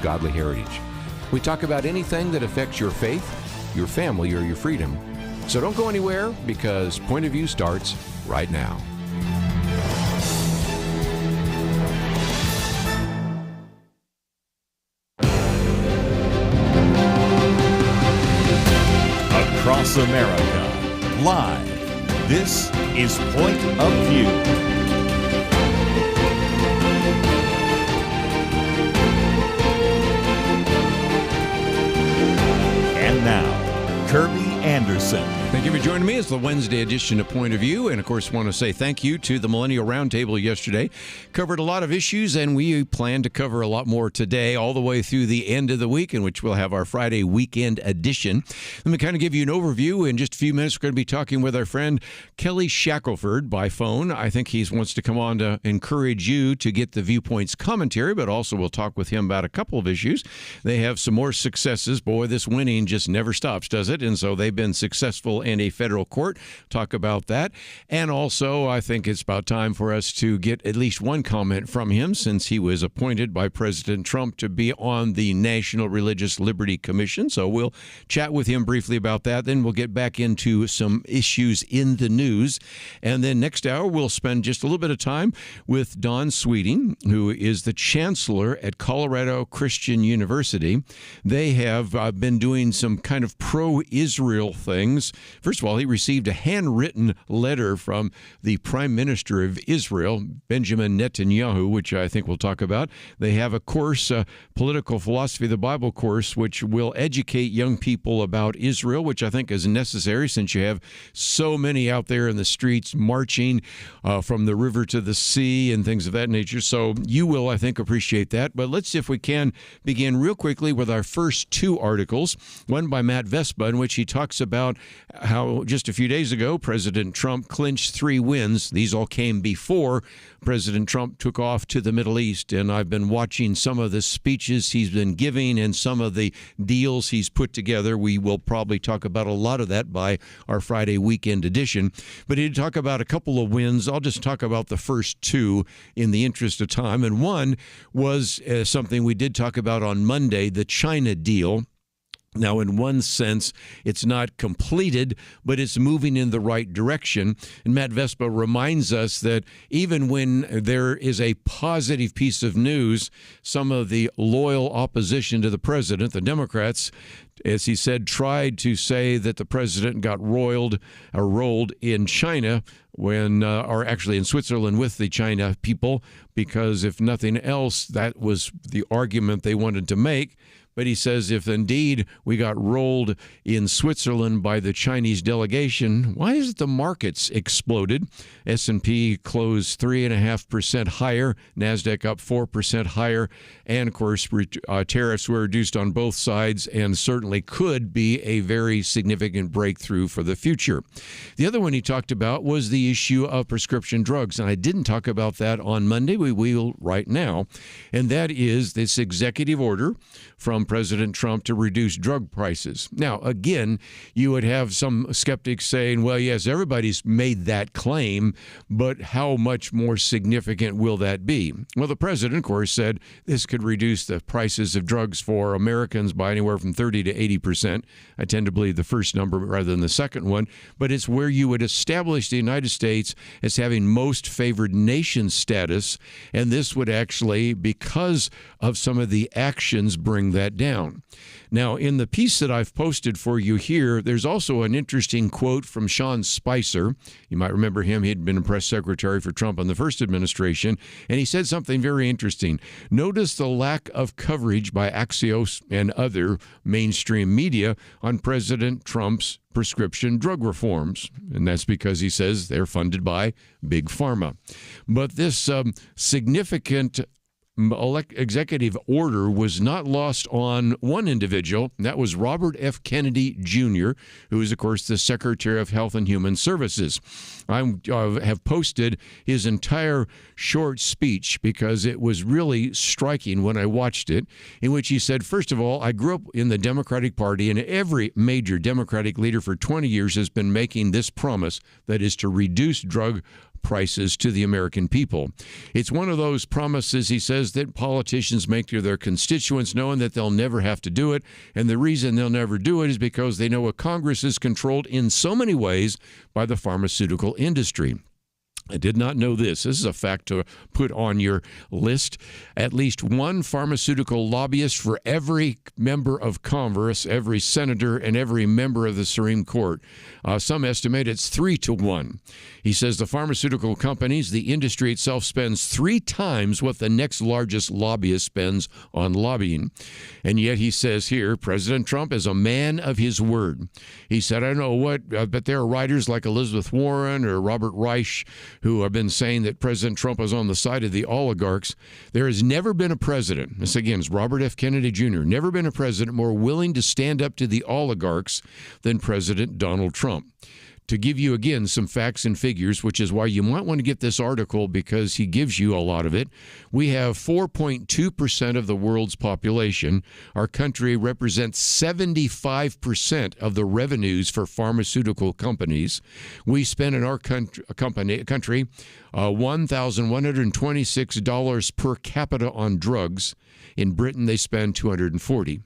godly heritage. We talk about anything that affects your faith, your family, or your freedom. So don't go anywhere, because Point of View starts right now. Across America, live, this is Point of View. And now, Kerby Anderson. Thank you for joining me. It's the Wednesday edition of Point of View. And, of course, want to say thank you to the Millennial Roundtable yesterday. Covered a lot of issues, and we plan to cover a lot more today, all the way through the end of the week, in which we'll have our Friday weekend edition. Let me kind of give you an overview. In just a few minutes, we're going to be talking with our friend Kelly Shackelford by phone. I think he wants to come on to encourage you to get the Viewpoints commentary, but also we'll talk with him about a couple of issues. They have some more successes. Boy, this winning just never stops, does it? And so they've been successful in a federal court. Talk about that. And also, I think it's about time for us to get at least one comment from him, since he was appointed by President Trump to be on the National Religious Liberty Commission. So we'll chat with him briefly about that. Then we'll get back into some issues in the news. And then next hour, we'll spend just a little bit of time with Don Sweeting, who is the Chancellor at Colorado Christian University. They have been doing some kind of pro-Israel things. First of all, he received a handwritten letter from the Prime Minister of Israel, Benjamin Netanyahu, which I think we'll talk about. They have a course, Political Philosophy of the Bible course, which will educate young people about Israel, which I think is necessary, since you have so many out there in the streets marching from the river to the sea and things of that nature. So you will, I think, appreciate that. But let's see if we can begin real quickly with our first two articles. One by Matt Vespa, in which he talks about how just a few days ago, President Trump clinched 3 wins. These all came before President Trump took off to the Middle East. And I've been watching some of the speeches he's been giving and some of the deals he's put together. We will probably talk about a lot of that by our Friday weekend edition. But he'd talk about a couple of wins. I'll just talk about the first 2 in the interest of time. And one was something we did talk about on Monday, the China deal. Now, in one sense, it's not completed, but it's moving in the right direction. And Matt Vespa reminds us that even when there is a positive piece of news, some of the loyal opposition to the president, the Democrats, as he said, tried to say that the president got rolled in China or actually in Switzerland with the China people, because if nothing else, that was the argument they wanted to make. But he says if indeed we got rolled in Switzerland by the Chinese delegation, why is it the markets exploded? S&P closed 3.5% higher, NASDAQ up 4% higher, and of course tariffs were reduced on both sides and certainly could be a very significant breakthrough for the future. The other one he talked about was the issue of prescription drugs, and I didn't talk about that on Monday. We will right now, and that is this executive order from President Trump to reduce drug prices. Now, again, you would have some skeptics saying, well, yes, everybody's made that claim, but how much more significant will that be? Well, the president, of course, said this could reduce the prices of drugs for Americans by anywhere from 30 to 80%. I tend to believe the first number rather than the second one, but it's where you would establish the United States as having most favored nation status, and this would actually, because of some of the actions, bring that down. Now, in the piece that I've posted for you here, there's also an interesting quote from Sean Spicer. You might remember him. He had been a press secretary for Trump in the first administration, and he said something very interesting. Notice the lack of coverage by Axios and other mainstream media on President Trump's prescription drug reforms, and that's because he says they're funded by Big Pharma. But this significant executive order was not lost on one individual. That was Robert F. Kennedy Jr., who is, of course, the Secretary of Health and Human Services. I have posted his entire short speech because it was really striking when I watched it, in which he said, first of all, I grew up in the Democratic Party, and every major Democratic leader for 20 years has been making this promise, that is to reduce drug prices to the American people. It's one of those promises, he says, that politicians make to their constituents knowing that they'll never have to do it. And the reason they'll never do it is because they know a Congress is controlled in so many ways by the pharmaceutical industry. I did not know this. This is a fact to put on your list. At least one pharmaceutical lobbyist for every member of Congress, every senator, and every member of the Supreme Court. Some estimate it's 3-1. He says the pharmaceutical companies, the industry itself, spends 3 times what the next largest lobbyist spends on lobbying. And yet he says here, President Trump is a man of his word. He said, I don't know what, but there are writers like Elizabeth Warren or Robert Reich who have been saying that President Trump is on the side of the oligarchs. There has never been a president, this again is Robert F. Kennedy Jr., never been a president more willing to stand up to the oligarchs than President Donald Trump. To give you, again, some facts and figures, which is why you might want to get this article because he gives you a lot of it. We have 4.2% of the world's population. Our country represents 75% of the revenues for pharmaceutical companies. We spend in our country $1,126 per capita on drugs. In Britain, they spend $240.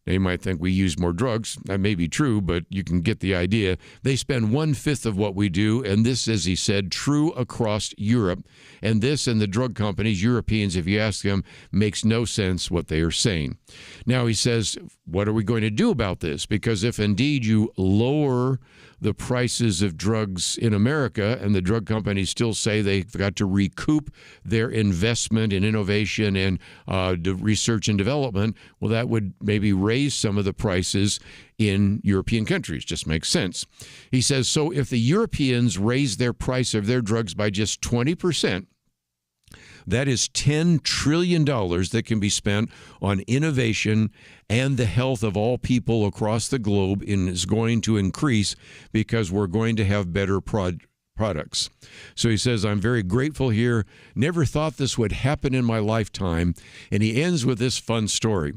Now, you might think we use more drugs. That may be true, but you can get the idea. They spend 1/5 of what we do, and this, as he said, true across Europe. And this and the drug companies, Europeans, if you ask them, makes no sense what they are saying. Now, he says, what are we going to do about this? Because if indeed you lower the prices of drugs in America, and the drug companies still say they've got to recoup their investment in innovation and research and development, well, that would maybe raise some of the prices in European countries. Just makes sense. He says, so if the Europeans raise their price of their drugs by just 20%, that is $10 trillion that can be spent on innovation, and the health of all people across the globe is going to increase because we're going to have better products. So he says, I'm very grateful here. Never thought this would happen in my lifetime. And he ends with this fun story.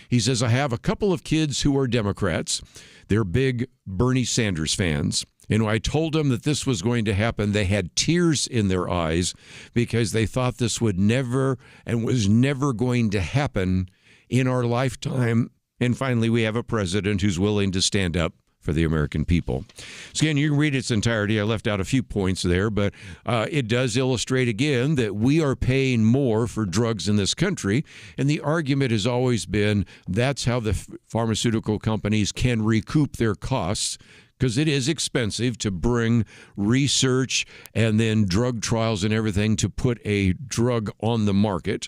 He says, I have a couple of kids who are Democrats. They're big Bernie Sanders fans. And when I told them that this was going to happen, they had tears in their eyes because they thought this would never and was never going to happen in our lifetime. And finally, we have a president who's willing to stand up for the American people. So again, you can read its entirety. I left out a few points there, but it does illustrate again that we are paying more for drugs in this country. And the argument has always been that's how the pharmaceutical companies can recoup their costs, because it is expensive to bring research and then drug trials and everything to put a drug on the market.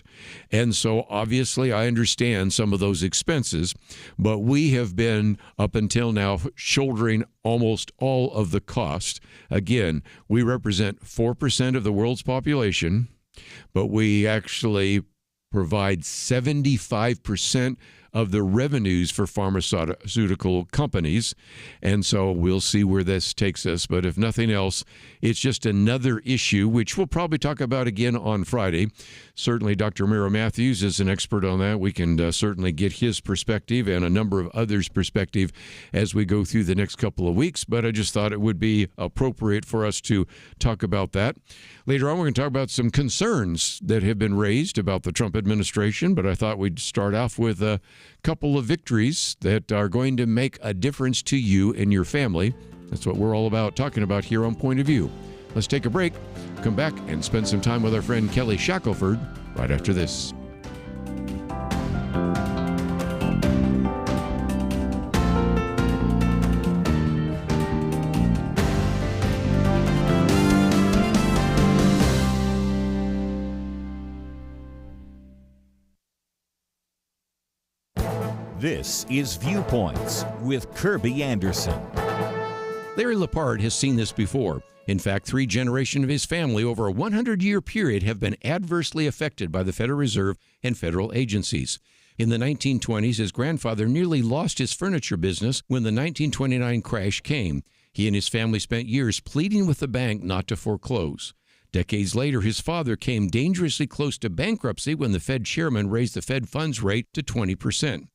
And so obviously I understand some of those expenses, but we have been up until now shouldering almost all of the cost. Again, we represent 4% of the world's population, but we actually provide 75% of the revenues for pharmaceutical companies. And so we'll see where this takes us. But if nothing else, it's just another issue, which we'll probably talk about again on Friday. Certainly, Dr. Mira Matthews is an expert on that. We can certainly get his perspective and a number of others' perspective as we go through the next couple of weeks. But I just thought it would be appropriate for us to talk about that. Later on, we're going to talk about some concerns that have been raised about the Trump administration. But I thought we'd start off with a couple of victories that are going to make a difference to you and your family. That's what we're all about talking about here on Point of View. Let's take a break, come back, and spend some time with our friend Kelly Shackelford right after this. This is Viewpoints with Kerby Anderson. Larry Lepard has seen this before. In fact, 3 generations of his family over a 100-year period have been adversely affected by the Federal Reserve and federal agencies. In the 1920s, his grandfather nearly lost his furniture business when the 1929 crash came. He and his family spent years pleading with the bank not to foreclose. Decades later, his father came dangerously close to bankruptcy when the Fed chairman raised the Fed funds rate to 20%.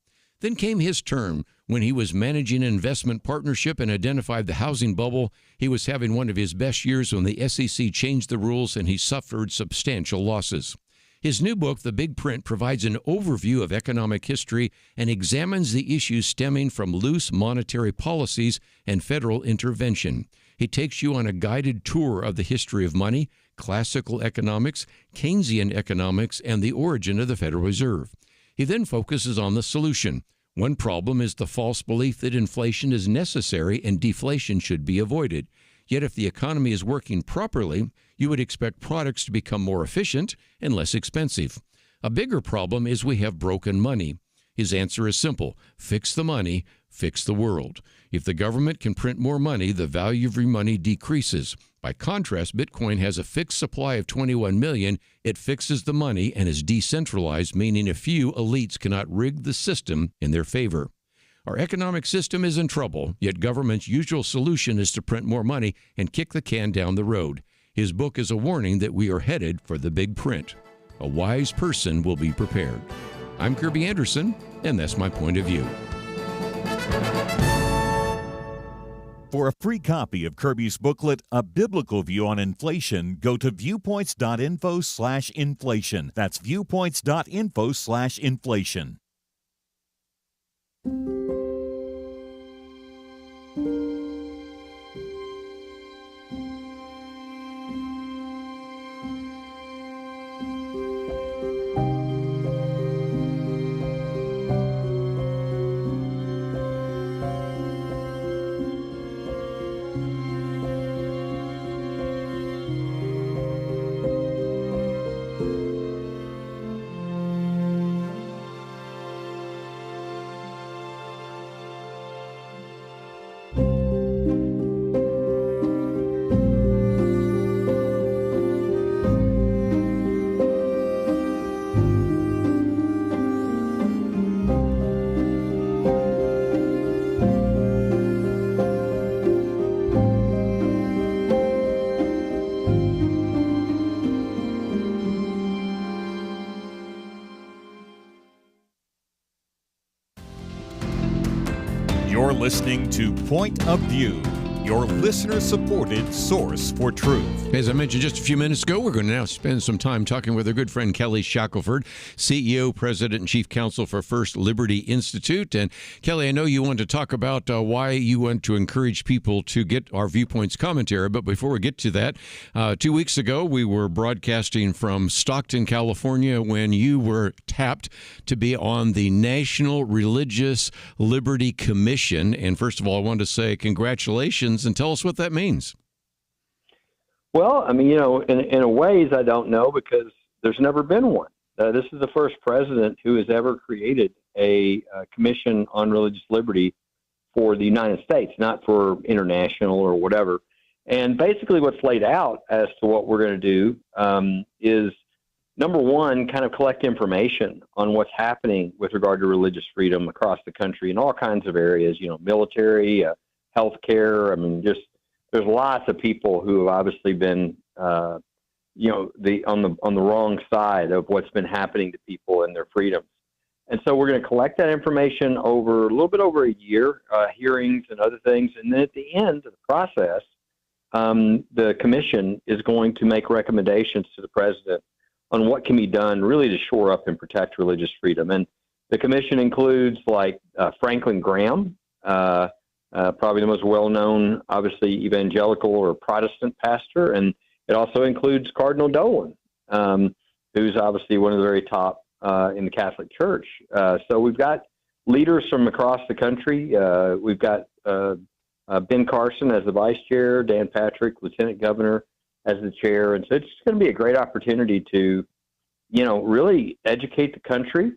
Then came his term when he was managing an investment partnership and identified the housing bubble. He was having one of his best years when the SEC changed the rules and he suffered substantial losses. His new book, The Big Print, provides an overview of economic history and examines the issues stemming from loose monetary policies and federal intervention. He takes you on a guided tour of the history of money, classical economics, Keynesian economics, and the origin of the Federal Reserve. He then focuses on the solution. One problem is the false belief that inflation is necessary and deflation should be avoided. Yet if the economy is working properly, you would expect products to become more efficient and less expensive. A bigger problem is we have broken money. His answer is simple: fix the money, fix the world. If the government can print more money, the value of your money decreases. By contrast, Bitcoin has a fixed supply of 21 million. It fixes the money and is decentralized, meaning a few elites cannot rig the system in their favor. Our economic system is in trouble, yet government's usual solution is to print more money and kick the can down the road. His book is a warning that we are headed for the big print. A wise person will be prepared. I'm Kerby Anderson, and that's my point of view. For a free copy of Kerby's booklet, A Biblical View on Inflation, go to viewpoints.info/inflation. That's viewpoints.info/inflation. You're listening to Point of View, your listener-supported source for truth. As I mentioned just a few minutes ago, we're going to now spend some time talking with our good friend Kelly Shackelford, CEO, President, and Chief Counsel for First Liberty Institute. And Kelly, I know you want to talk about why you want to encourage people to get our Viewpoints commentary. But before we get to that, 2 weeks ago, we were broadcasting from Stockton, California, when you were tapped to be on the National Religious Liberty Commission. And first of all, I wanted to say congratulations and tell us what that means. Well, I mean, you know, in a ways, I don't know because there's never been one. This is the first president who has ever created a commission on religious liberty for the United States, not for international or whatever. And basically what's laid out as to what we're going to do is, number one, kind of collect information on what's happening with regard to religious freedom across the country in all kinds of areas, you know, military, healthcare. I mean, just there's lots of people who have obviously been, you know, on the wrong side of what's been happening to people and their freedoms. And so we're going to collect that information over a little bit over a year, hearings and other things. And then at the end of the process, the commission is going to make recommendations to the president on what can be done really to shore up and protect religious freedom. And the commission includes like Franklin Graham, probably the most well-known, obviously, evangelical or Protestant pastor. And it also includes Cardinal Dolan, who's obviously one of the very top in the Catholic Church. So we've got leaders from across the country. We've got Ben Carson as the vice chair, Dan Patrick, lieutenant governor, as the chair. And so it's going to be a great opportunity to, you know, really educate the country,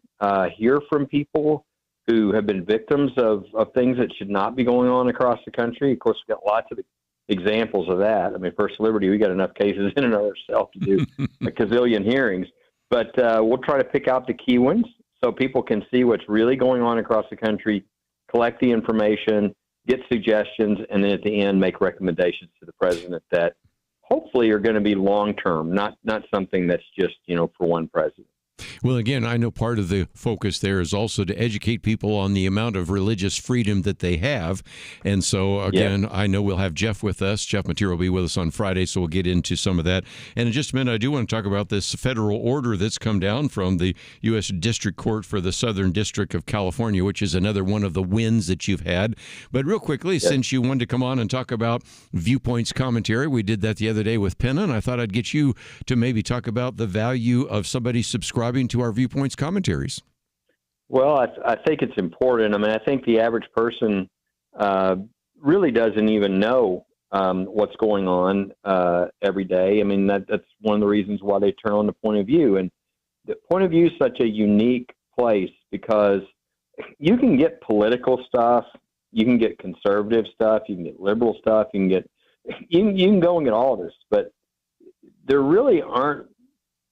hear from people who have been victims of things that should not be going on across the country. Of course, we've got lots of examples of that. I mean, First Liberty, we got enough cases in and of ourselves to do a gazillion hearings. But we'll try to pick out the key ones so people can see what's really going on across the country, collect the information, get suggestions, and then at the end make recommendations to the president that hopefully are going to be long-term, not something that's just, you know, for one president. Well, again, I know part of the focus there is also to educate people on the amount of religious freedom that they have. And so, again, I know we'll have Jeff with us. Jeff Material will be with us on Friday, so we'll get into some of that. And in just a minute, I do want to talk about this federal order that's come down from the U.S. District Court for the Southern District of California, which is another one of the wins that you've had. But real quickly, since you wanted to come on and talk about Viewpoints commentary, we did that the other day with Penna, and I thought I'd get you to maybe talk about the value of somebody subscribing to our Viewpoints commentaries. Well, I think it's important. I mean, I think the average person really doesn't even know what's going on every day. I mean, that's one of the reasons why they turn on the Point of View. And the Point of View is such a unique place because you can get political stuff, you can get conservative stuff, you can get liberal stuff, you can go and get all of this, but there really aren't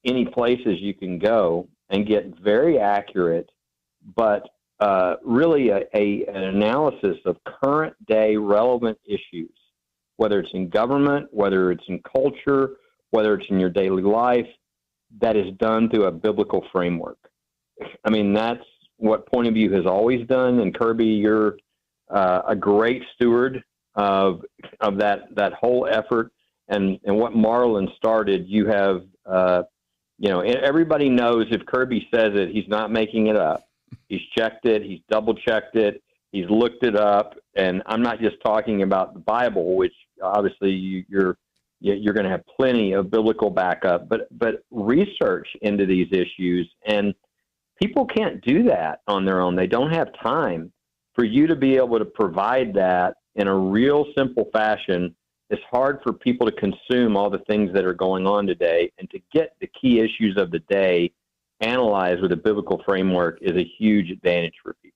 any places you can go and get very accurate, but really an analysis of current day relevant issues, whether it's in government, whether it's in culture, whether it's in your daily life, that is done through a biblical framework. I mean, that's what Point of View has always done. And Kerby, you're a great steward of that whole effort. And what Marlon started, you have, everybody knows if Kerby says it, he's not making it up. He's checked it. He's double-checked it. He's looked it up. And I'm not just talking about the Bible, which obviously you're going to have plenty of biblical backup, but research into these issues. And people can't do that on their own. They don't have time. For you to be able to provide that in a real simple fashion, it's hard for people to consume all the things that are going on today, and to get the key issues of the day analyzed with a biblical framework is a huge advantage for people.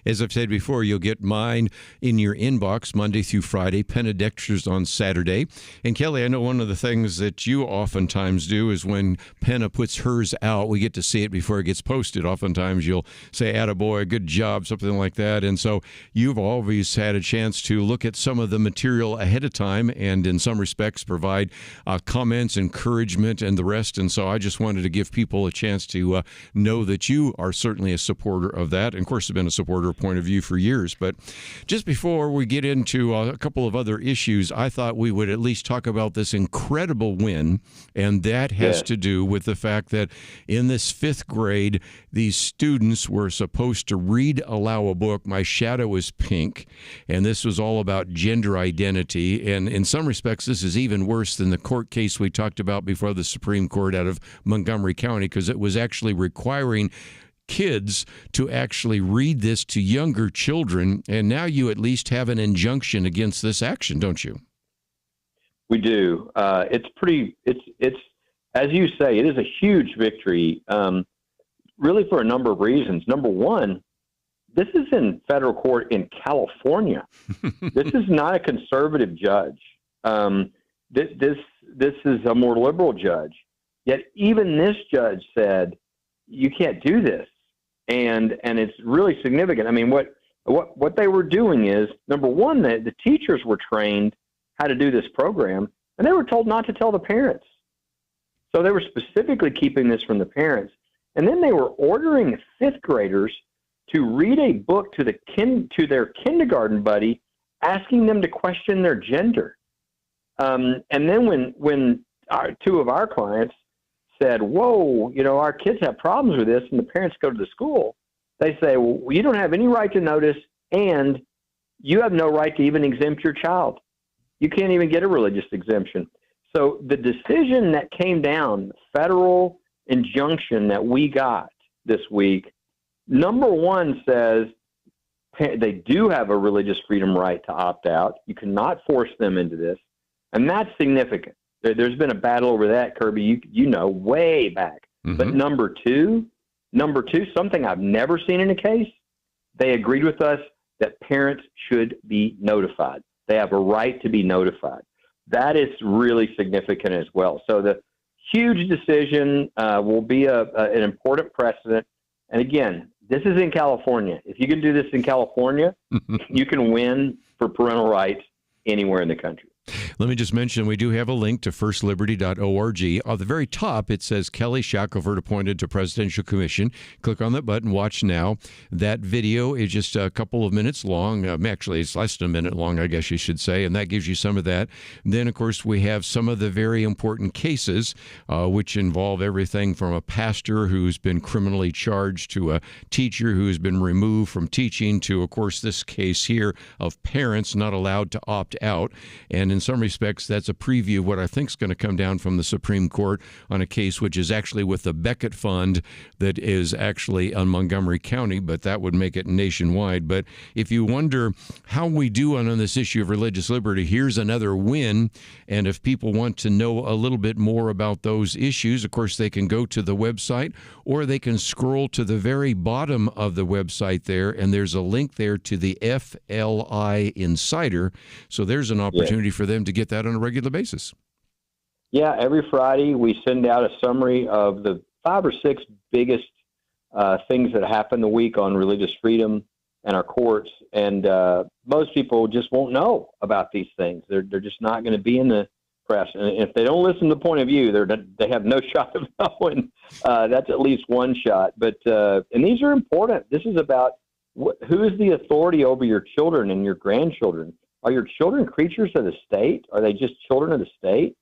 As I've said before, you'll get mine in your inbox Monday through Friday, Penna-Dexter's on Saturday. And Kelly, I know one of the things that you oftentimes do is when Penna puts hers out, we get to see it before it gets posted. Oftentimes you'll say, attaboy, good job, something like that. And so you've always had a chance to look at some of the material ahead of time and in some respects provide comments, encouragement, and the rest. And so I just wanted to give people a chance to know that you are certainly a supporter of that. And of course, have been a supporter of Point of View for years. But just before we get into a couple of other issues, I thought we would at least talk about this incredible win. And that has to do with the fact that in this fifth grade, these students were supposed to read aloud a book, My Shadow is Pink. And this was all about gender identity. And in some respects, this is even worse than the court case we talked about before the Supreme Court out of Montgomery County, because it was actually requiring kids to actually read this to younger children. And now you at least have an injunction against this action, don't you? We do. It's as you say, it is a huge victory, really for a number of reasons. Number one, this is in federal court in California. This is not a conservative judge. This is a more liberal judge. Yet even this judge said, you can't do this. And it's really significant. I mean, what they were doing is, number one, the teachers were trained how to do this program, and they were told not to tell the parents. So they were specifically keeping this from the parents. And then they were ordering fifth graders to read a book to their kindergarten buddy, asking them to question their gender. And then when two of our clients said, whoa, our kids have problems with this, and the parents go to the school, they say, well, you don't have any right to notice, and you have no right to even exempt your child. You can't even get a religious exemption. So the decision that came down, federal injunction that we got this week, number one says they do have a religious freedom right to opt out. You cannot force them into this, and that's significant. There's been a battle over that, Kerby, way back. Mm-hmm. But number two, something I've never seen in a case, they agreed with us that parents should be notified. They have a right to be notified. That is really significant as well. So the huge decision will be an important precedent. And again, this is in California. If you can do this in California, you can win for parental rights anywhere in the country. Let me just mention we do have a link to firstliberty.org. On the very top, it says Kelly Shackelford appointed to Presidential Commission. Click on that button, watch now. That video is just a couple of minutes long. Actually, it's less than a minute long, I guess you should say, and that gives you some of that. Then, of course, we have some of the very important cases, which involve everything from a pastor who's been criminally charged to a teacher who's been removed from teaching to, of course, this case here of parents not allowed to opt out. And in some respects, that's a preview of what I think is going to come down from the Supreme Court on a case which is actually with the Beckett Fund that is actually on Montgomery County, but that would make it nationwide. But if you wonder how we do on this issue of religious liberty, here's another win. And if people want to know a little bit more about those issues, of course, they can go to the website or they can scroll to the very bottom of the website there, and there's a link there to the FLI Insider. So there's an opportunity for them to get that on a regular basis. Yeah, every Friday we send out a summary of the 5 or 6 biggest things that happen the week on religious freedom and our courts. And most people just won't know about these things. They're just not going to be in the press. And if they don't listen to the point of view, they have no shot of knowing. That's at least one shot. But and these are important. This is about who is the authority over your children and your grandchildren. Are your children creatures of the state? Are they just children of the state?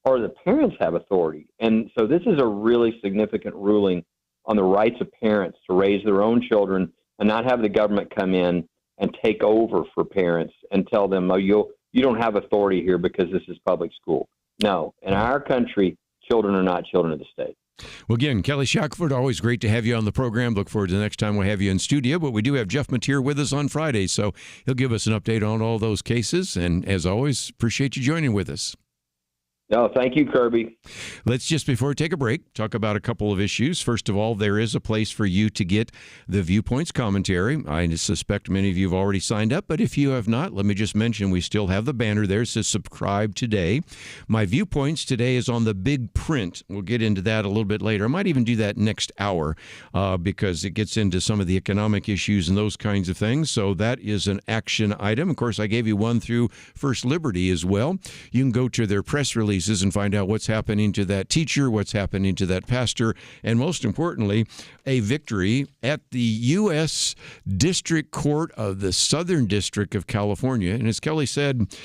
Or the parents have authority? And so this is a really significant ruling on the rights of parents to raise their own children and not have the government come in and take over for parents and tell them, oh, you don't have authority here because this is public school. No, in our country, children are not children of the state. Well, again, Kelly Shackelford, always great to have you on the program. Look forward to the next time we have you in studio. But we do have Jeff Mateer with us on Friday, so he'll give us an update on all those cases. And as always, appreciate you joining with us. No, thank you, Kerby. Let's just, before we take a break, talk about a couple of issues. First of all, there is a place for you to get the Viewpoints commentary. I suspect many of you have already signed up, but if you have not, let me just mention we still have the banner there. It says subscribe today. My Viewpoints today is on the big print. We'll get into that a little bit later. I might even do that next hour because it gets into some of the economic issues and those kinds of things. So that is an action item. Of course, I gave you one through First Liberty as well. You can go to their press release and find out what's happening to that teacher, what's happening to that pastor, and most importantly, a victory at the U.S. District Court of the Southern District of California. And as Kelly said,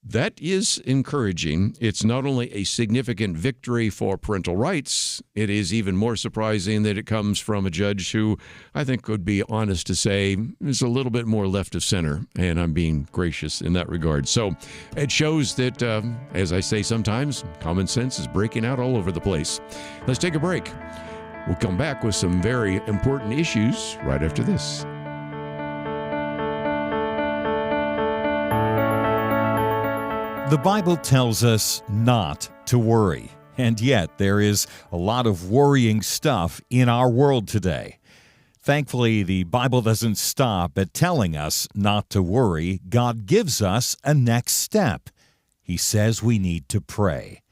that is encouraging. It's not only a significant victory for parental rights, it is even more surprising that it comes from a judge who I think would be honest to say is a little bit more left of center, and I'm being gracious in that regard. So it shows that, as I say sometimes, common sense is breaking out all over the place. Let's take a break. We'll come back with some very important issues right after this. The Bible tells us not to worry, and yet there is a lot of worrying stuff in our world today. Thankfully, the Bible doesn't stop at telling us not to worry. God gives us a next step. He says we need to pray.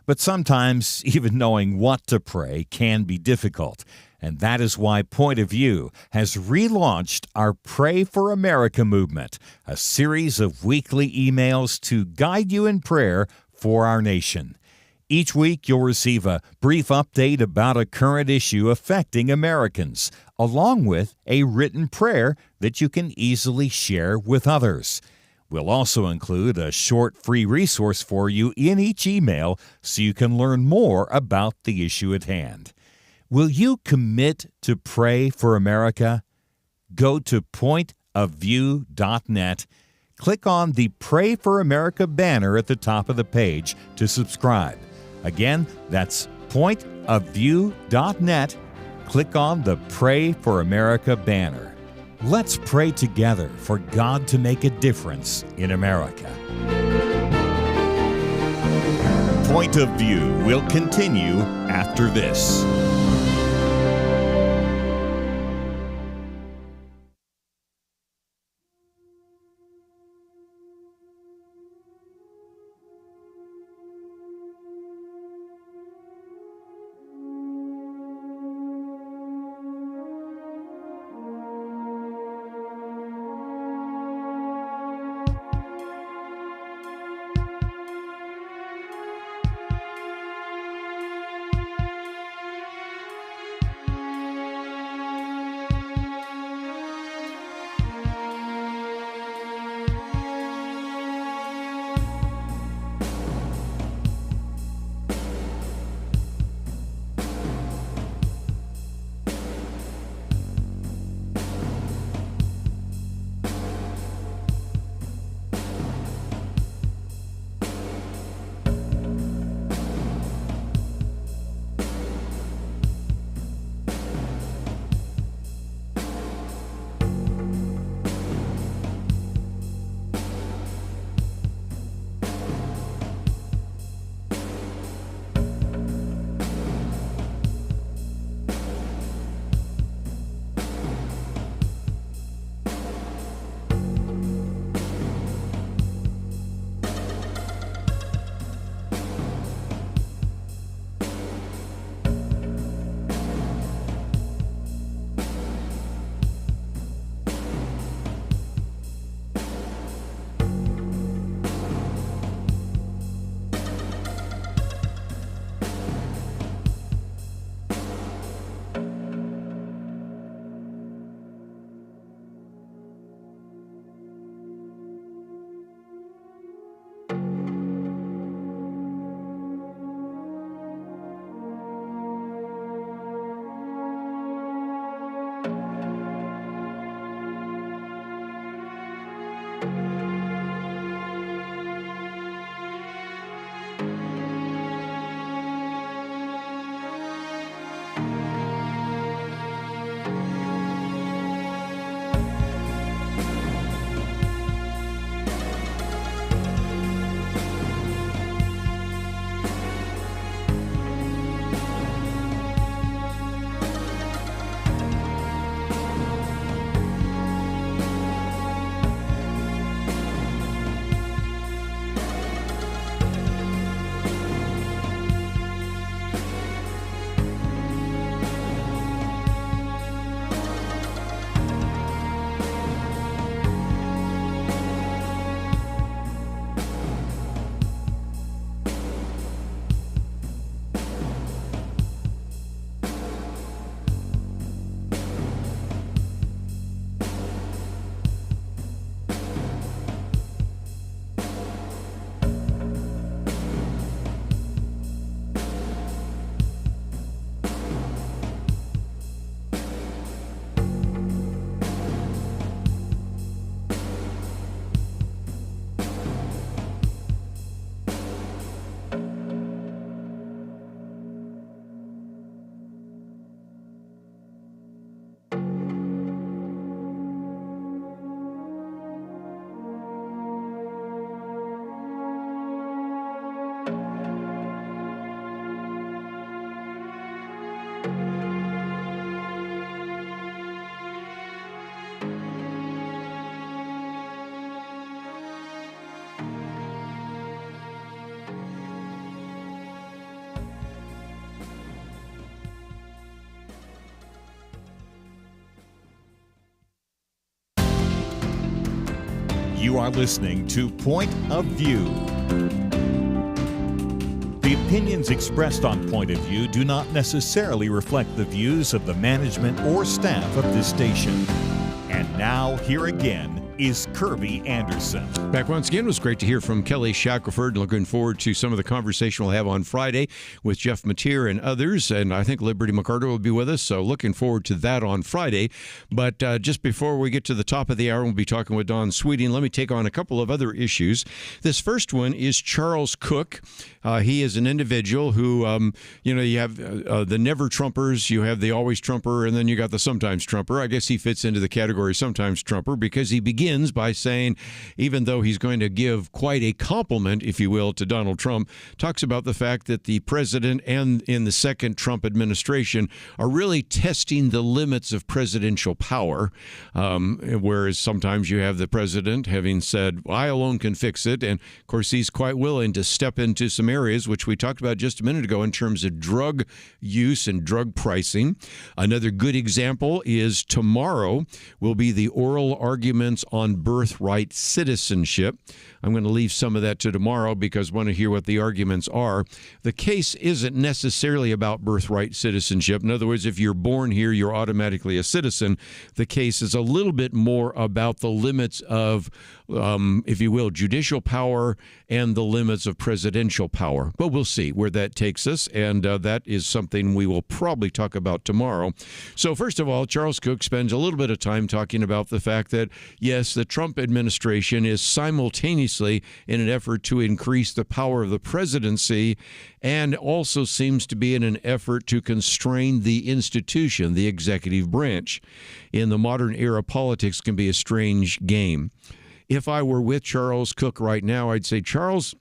But sometimes even knowing what to pray can be difficult. And that is why Point of View has relaunched our Pray for America movement, a series of weekly emails to guide you in prayer for our nation. Each week, you'll receive a brief update about a current issue affecting Americans, along with a written prayer that you can easily share with others. We'll also include a short free resource for you in each email so you can learn more about the issue at hand. Will you commit to pray for America? Go to pointofview.net. Click on the Pray for America banner at the top of the page to subscribe. Again, that's pointofview.net. Click on the Pray for America banner. Let's pray together for God to make a difference in America. Point of View will continue after this. You are listening to Point of View. The opinions expressed on Point of View do not necessarily reflect the views of the management or staff of this station. And now, here again, is Kerby Anderson. Back once again. It was great to hear from Kelly Shackelford. Looking forward to some of the conversation we'll have on Friday with Jeff Mateer and others. And I think Liberty McCarter will be with us. So looking forward to that on Friday. But just before we get to the top of the hour, we'll be talking with Don Sweeting. Let me take on a couple of other issues. This first one is Charles Cook. He is an individual who, you have the never Trumpers, you have the always Trumper, and then you got the sometimes Trumper. I guess he fits into the category sometimes Trumper because he begins by saying, even though he's going to give quite a compliment, if you will, to Donald Trump, talks about the fact that the president and in the second Trump administration are really testing the limits of presidential power, whereas sometimes you have the president having said, I alone can fix it. And, of course, he's quite willing to step into some areas, which we talked about just a minute ago in terms of drug use and drug pricing. Another good example is tomorrow will be the oral arguments on birthright citizenship. I'm going to leave some of that to tomorrow because I want to hear what the arguments are. The case isn't necessarily about birthright citizenship. In other words, if you're born here, you're automatically a citizen. The case is a little bit more about the limits of, if you will, judicial power and the limits of presidential power. But we'll see where that takes us, and that is something we will probably talk about tomorrow. So first of all, Charles Cook spends a little bit of time talking about the fact that, yes, the Trump administration is simultaneously in an effort to increase the power of the presidency and also seems to be in an effort to constrain the institution, the executive branch. In the modern era, politics can be a strange game. If I were with Charles Cook right now, I'd say, Charles,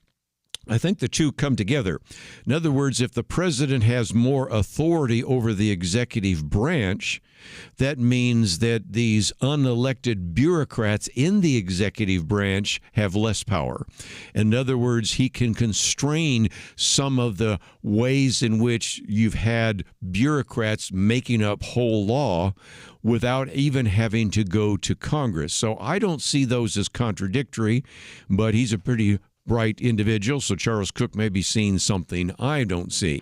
I think the two come together. In other words, if the president has more authority over the executive branch, that means that these unelected bureaucrats in the executive branch have less power. In other words, he can constrain some of the ways in which you've had bureaucrats making up whole law without even having to go to Congress. So I don't see those as contradictory, but he's a pretty bright individual, so Charles Cook may be seeing something I don't see.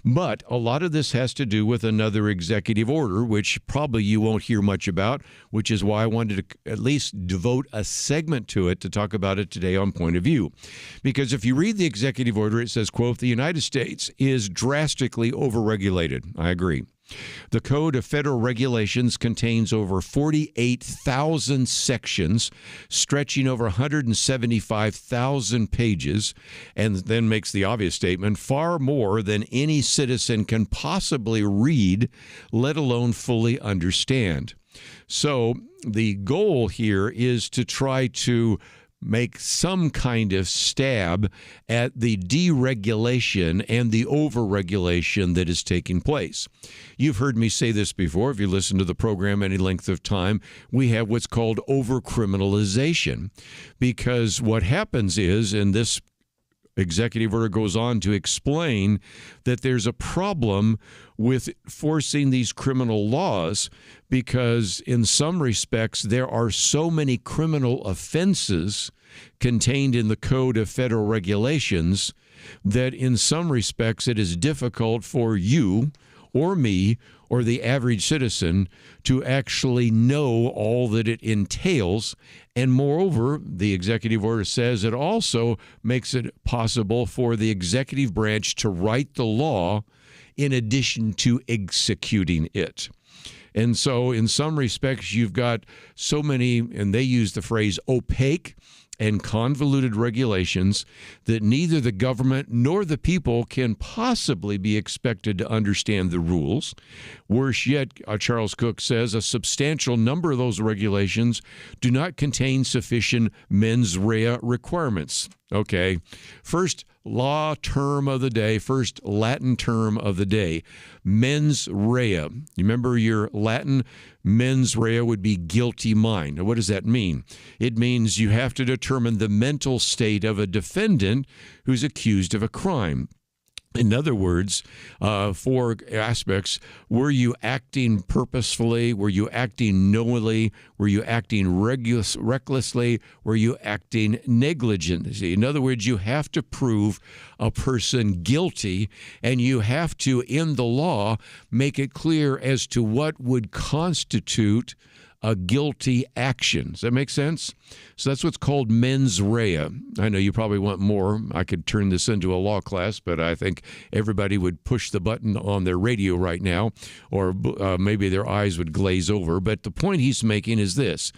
But a lot of this has to do with another executive order, which probably you won't hear much about, which is why I wanted to at least devote a segment to it to talk about it today on Point of View. Because if you read the executive order, it says, quote, the United States is drastically overregulated. I agree. The Code of Federal Regulations contains over 48,000 sections, stretching over 175,000 pages, and then makes the obvious statement, far more than any citizen can possibly read, let alone fully understand. So the goal here is to try to make some kind of stab at the deregulation and the overregulation that is taking place. You've heard me say this before. If you listen to the program any length of time, we have what's called overcriminalization, because what happens is, and this executive order goes on to explain, that there's a problem with forcing these criminal laws because in some respects there are so many criminal offenses contained in the Code of Federal Regulations that in some respects it is difficult for you or me or the average citizen to actually know all that it entails. And moreover, the executive order says it also makes it possible for the executive branch to write the law in addition to executing it. And so in some respects, you've got so many, and they use the phrase opaque and convoluted regulations that neither the government nor the people can possibly be expected to understand the rules. Worse yet, Charles Cook says, a substantial number of those regulations do not contain sufficient mens rea requirements. Okay, first law term of the day, first Latin term of the day, mens rea. You remember your Latin? Mens rea would be guilty mind. Now, what does that mean? It means you have to determine the mental state of a defendant who's accused of a crime. In other words, 4 aspects: were you acting purposefully? Were you acting knowingly? Were you acting recklessly? Were you acting negligently? In other words, you have to prove a person guilty, and you have to, in the law, make it clear as to what would constitute a guilty action. Does that make sense? So that's what's called mens rea. I know you probably want more. I could turn this into a law class, but I think everybody would push the button on their radio right now, or maybe their eyes would glaze over. But the point he's making is this.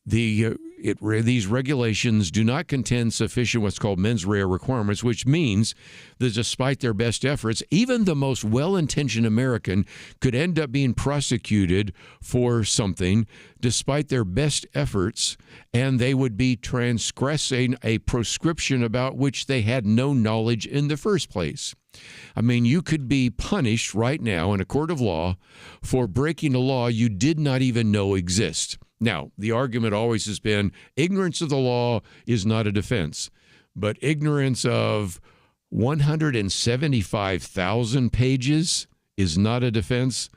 These regulations do not contain sufficient what's called mens rea requirements, which means that despite their best efforts, even the most well-intentioned American could end up being prosecuted for something despite their best efforts, and they would be transgressing a prescription about which they had no knowledge in the first place. I mean, you could be punished right now in a court of law for breaking a law you did not even know exists. Now, the argument always has been ignorance of the law is not a defense, but ignorance of 175,000 pages is not a defense.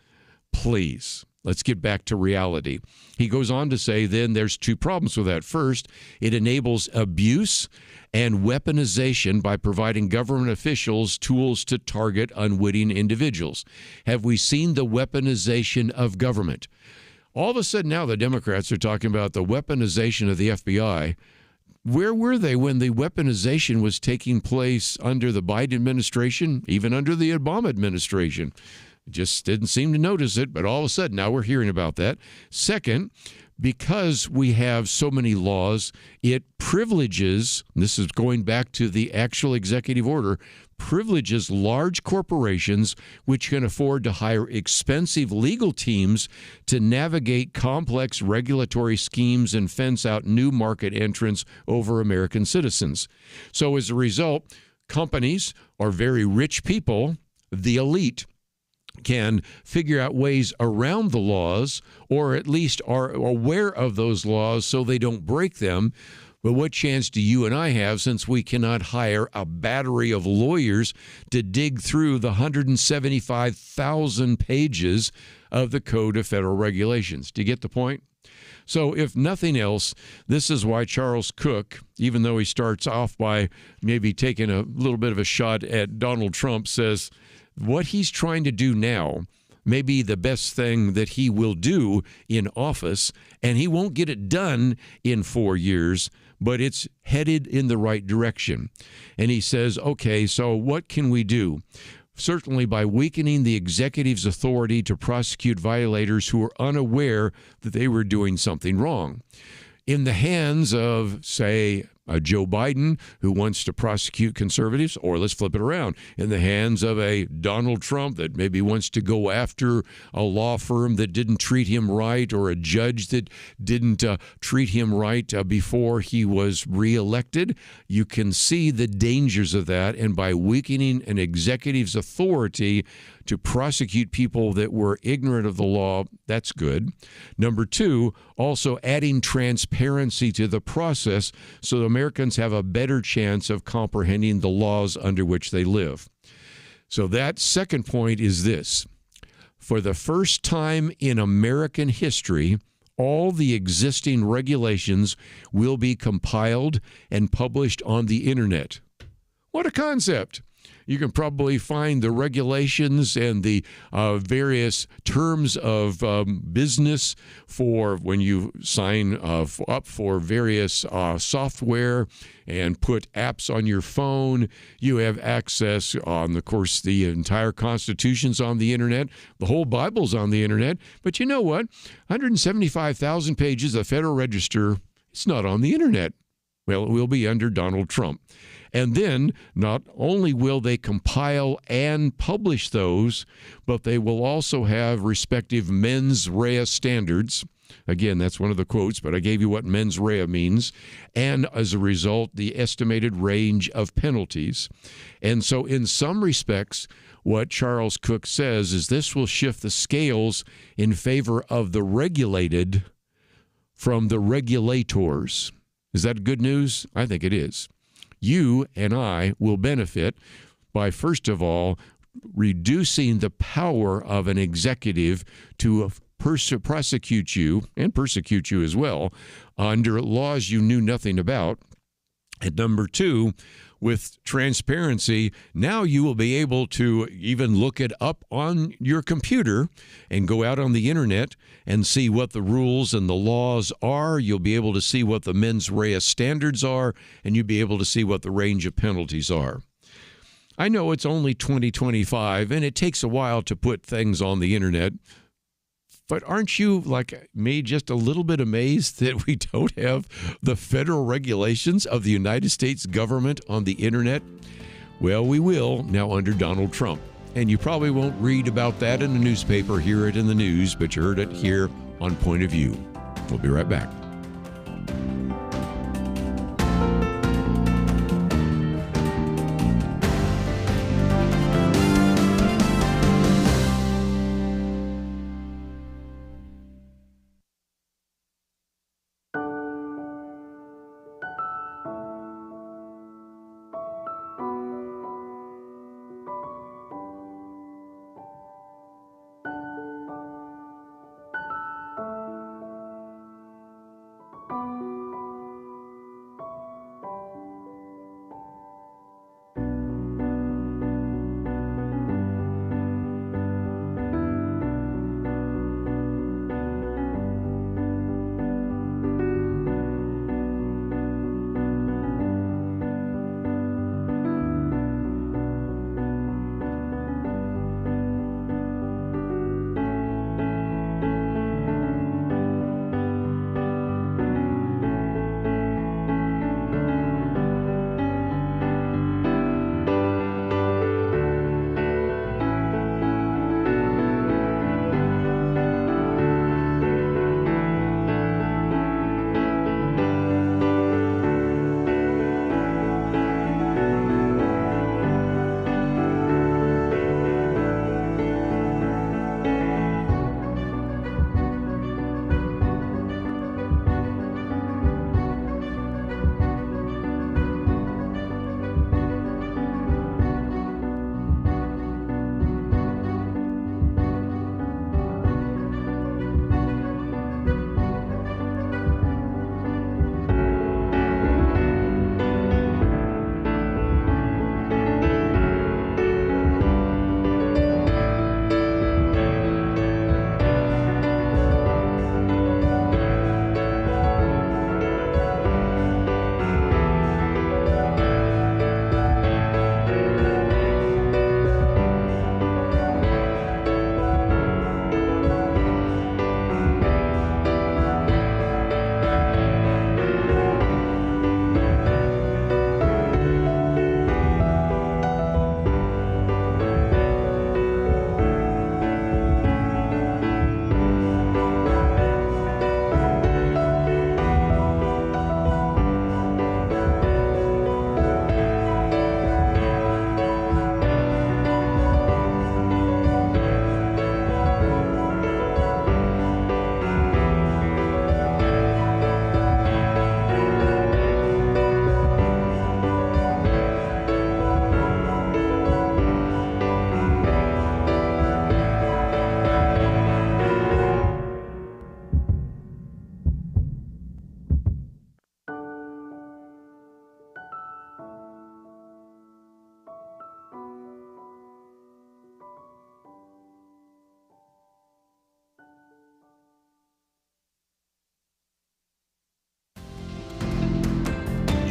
Please, let's get back to reality. He goes on to say then there's 2 problems with that. First, it enables abuse and weaponization by providing government officials tools to target unwitting individuals. Have we seen the weaponization of government? All of a sudden now the Democrats are talking about the weaponization of the FBI. Where were they when the weaponization was taking place under the Biden administration, even under the Obama administration? Just didn't seem to notice it, but all of a sudden now we're hearing about that. Second, because we have so many laws, it privileges, and this is going back to the actual executive order, privileges large corporations which can afford to hire expensive legal teams to navigate complex regulatory schemes and fence out new market entrants over American citizens. So as a result, companies or very rich people, the elite, can figure out ways around the laws, or at least are aware of those laws so they don't break them. But what chance do you and I have, since we cannot hire a battery of lawyers to dig through the 175,000 pages of the Code of Federal Regulations? Do you get the point? So if nothing else, this is why Charles Cook, even though he starts off by maybe taking a little bit of a shot at Donald Trump, says what he's trying to do now may be the best thing that he will do in office, and he won't get it done in 4 years, but it's headed in the right direction. And he says, okay, so what can we do? certainly by weakening the executive's authority to prosecute violators who are unaware that they were doing something wrong. In the hands of, say, a Joe Biden who wants to prosecute conservatives, or let's flip it around, in the hands of a Donald Trump that maybe wants to go after a law firm that didn't treat him right, or a judge that didn't treat him right before he was reelected. You can see the dangers of that, and by weakening an executive's authority to prosecute people that were ignorant of the law, that's good. Number two, also adding transparency to the process so Americans have a better chance of comprehending the laws under which they live. So that second point is this. For the first time in American history, all the existing regulations will be compiled and published on the internet. What a concept! You can probably find the regulations and the various terms of business for when you sign up for various software and put apps on your phone. You have access on, of course, the entire Constitution's on the internet. The whole Bible's on the internet. But you know what? 175,000 pages of Federal Register, it's not on the internet. Well, it will be under Donald Trump. And then not only will they compile and publish those, but they will also have respective mens rea standards. Again, that's one of the quotes, but I gave you what mens rea means. And as a result, the estimated range of penalties. And so in some respects, what Charles Cook says is this will shift the scales in favor of the regulated from the regulators. Is that good news? I think it is. You and I will benefit by, first of all, reducing the power of an executive to prosecute you, and persecute you as well, under laws you knew nothing about. And number two, with transparency, now you will be able to even look it up on your computer and go out on the internet and see what the rules and the laws are. You'll be able to see what the mens rea standards are, and you'll be able to see what the range of penalties are. I know it's only 2025, and it takes a while to put things on the internet. But aren't you, like me, just a little bit amazed that we don't have the federal regulations of the United States government on the internet? Well, we will now under Donald Trump. And you probably won't read about that in the newspaper, hear it in the news, but you heard it here on Point of View. We'll be right back.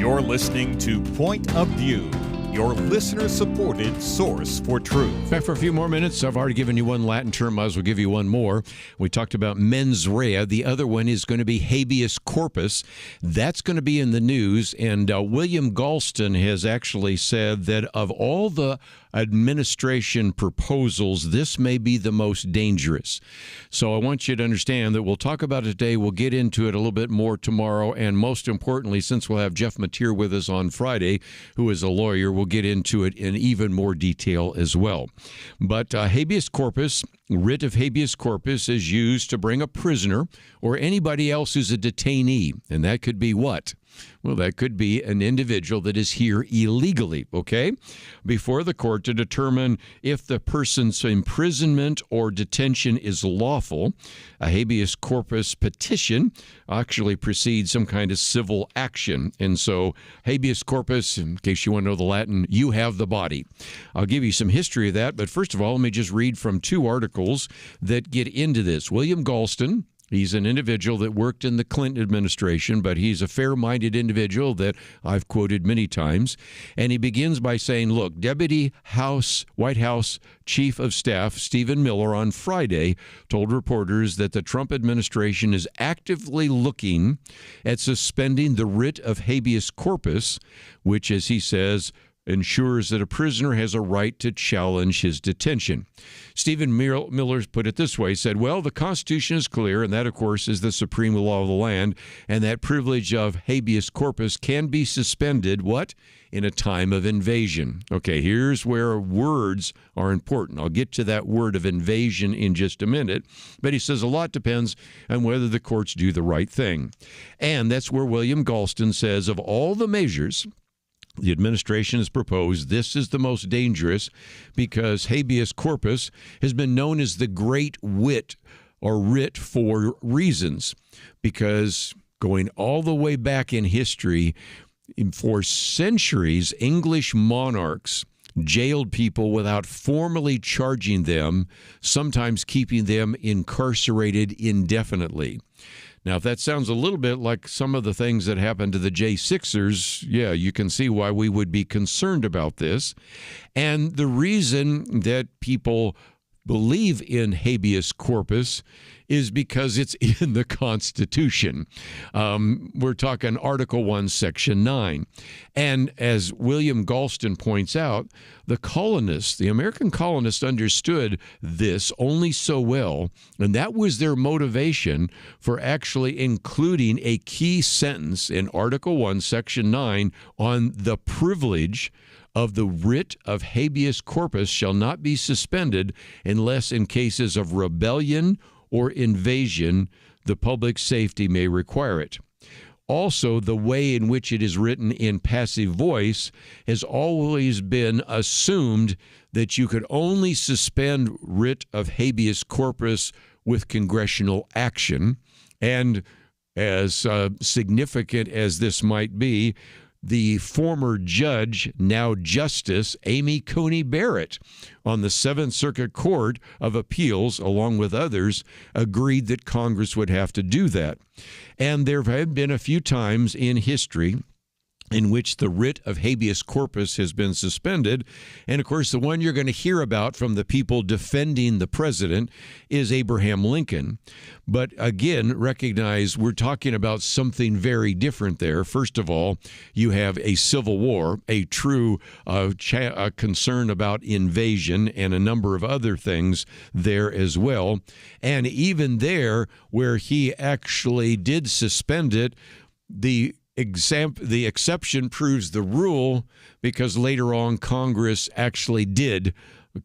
You're listening to Point of View, your listener-supported source for truth. Back for a few more minutes. I've already given you one Latin term. Might as well give you one more. We talked about mens rea. The other one is going to be habeas corpus. That's going to be in the news. And William Galston has actually said that of all the administration proposals, this may be the most dangerous. So I want you to understand that we'll talk about it today. We'll get into it a little bit more tomorrow. And most importantly, since we'll have Jeff Mateer with us on Friday, who is a lawyer, we'll get into it in even more detail as well. But habeas corpus, writ of habeas corpus, is used to bring a prisoner or anybody else who's a detainee. And that could be what? Well, that could be an individual that is here illegally, okay, before the court to determine if the person's imprisonment or detention is lawful. A habeas corpus petition actually precedes some kind of civil action. And so habeas corpus, in case you want to know the Latin, you have the body. I'll give you some history of that, but first of all, let me just read from two articles that get into this. William Galston, he's an individual that worked in the Clinton administration, but he's a fair-minded individual that I've quoted many times. And he begins by saying, look, Deputy White House Chief of Staff Stephen Miller on Friday told reporters that the Trump administration is actively looking at suspending the writ of habeas corpus, which, as he says, ensures that a prisoner has a right to challenge his detention. Stephen Miller put it this way, said, well, the Constitution is clear, and that, of course, is the supreme law of the land, and that privilege of habeas corpus can be suspended, what? In a time of invasion. Okay, here's where words are important. I'll get to that word of invasion in just a minute, but he says a lot depends on whether the courts do the right thing. And that's where William Galston says of all the measures the administration has proposed, this is the most dangerous because habeas corpus has been known as the great writ or writ for reasons, because going all the way back in history, for centuries, English monarchs jailed people without formally charging them, sometimes keeping them incarcerated indefinitely. Now, if that sounds a little bit like some of the things that happened to the J6ers, yeah, you can see why we would be concerned about this. And the reason that people believe in habeas corpus is because it's in the Constitution. We're talking Article 1, Section 9. And as William Galston points out, the colonists, the American colonists understood this only so well, and that was their motivation for actually including a key sentence in Article 1, Section 9 on the privilege of the writ of habeas corpus shall not be suspended unless in cases of rebellion or invasion, the public safety may require it. Also, the way in which it is written in passive voice has always been assumed that you could only suspend writ of habeas corpus with congressional action. And as significant as this might be, the former judge, now Justice Amy Coney Barrett, on the Seventh Circuit Court of Appeals, along with others, agreed that Congress would have to do that. And there have been a few times in history in which the writ of habeas corpus has been suspended. And, of course, the one you're going to hear about from the people defending the president is Abraham Lincoln. But, again, recognize we're talking about something very different there. First of all, you have a civil war, a true concern about invasion, and a number of other things there as well. And even there, where he actually did suspend it, the exception proves the rule, because later on Congress actually did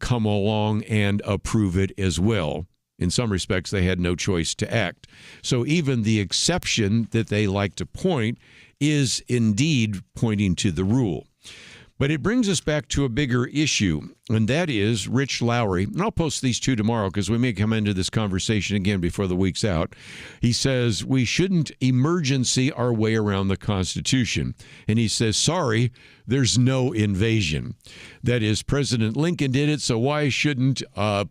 come along and approve it as well. In some respects, they had no choice to act. So even the exception that they like to point is indeed pointing to the rule. But it brings us back to a bigger issue, and that is Rich Lowry. And I'll post these two tomorrow because we may come into this conversation again before the week's out. He says we shouldn't emergency our way around the Constitution. And he says, sorry, there's no invasion. That is, President Lincoln did it, so why shouldn't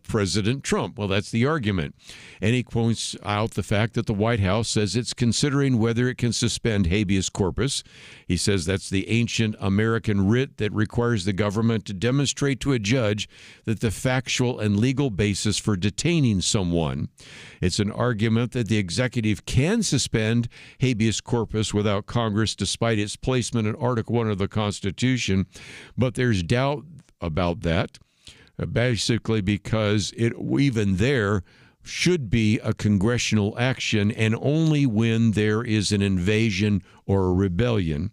President Trump? Well, that's the argument. And he points out the fact that the White House says it's considering whether it can suspend habeas corpus. He says that's the ancient American writ that requires the government to demonstrate to a judge that the factual and legal basis for detaining someone. It's an argument that the executive can suspend habeas corpus without Congress despite its placement in Article 1 of the Constitution, but there's doubt about that, basically because it even there should be a congressional action and only when there is an invasion or a rebellion.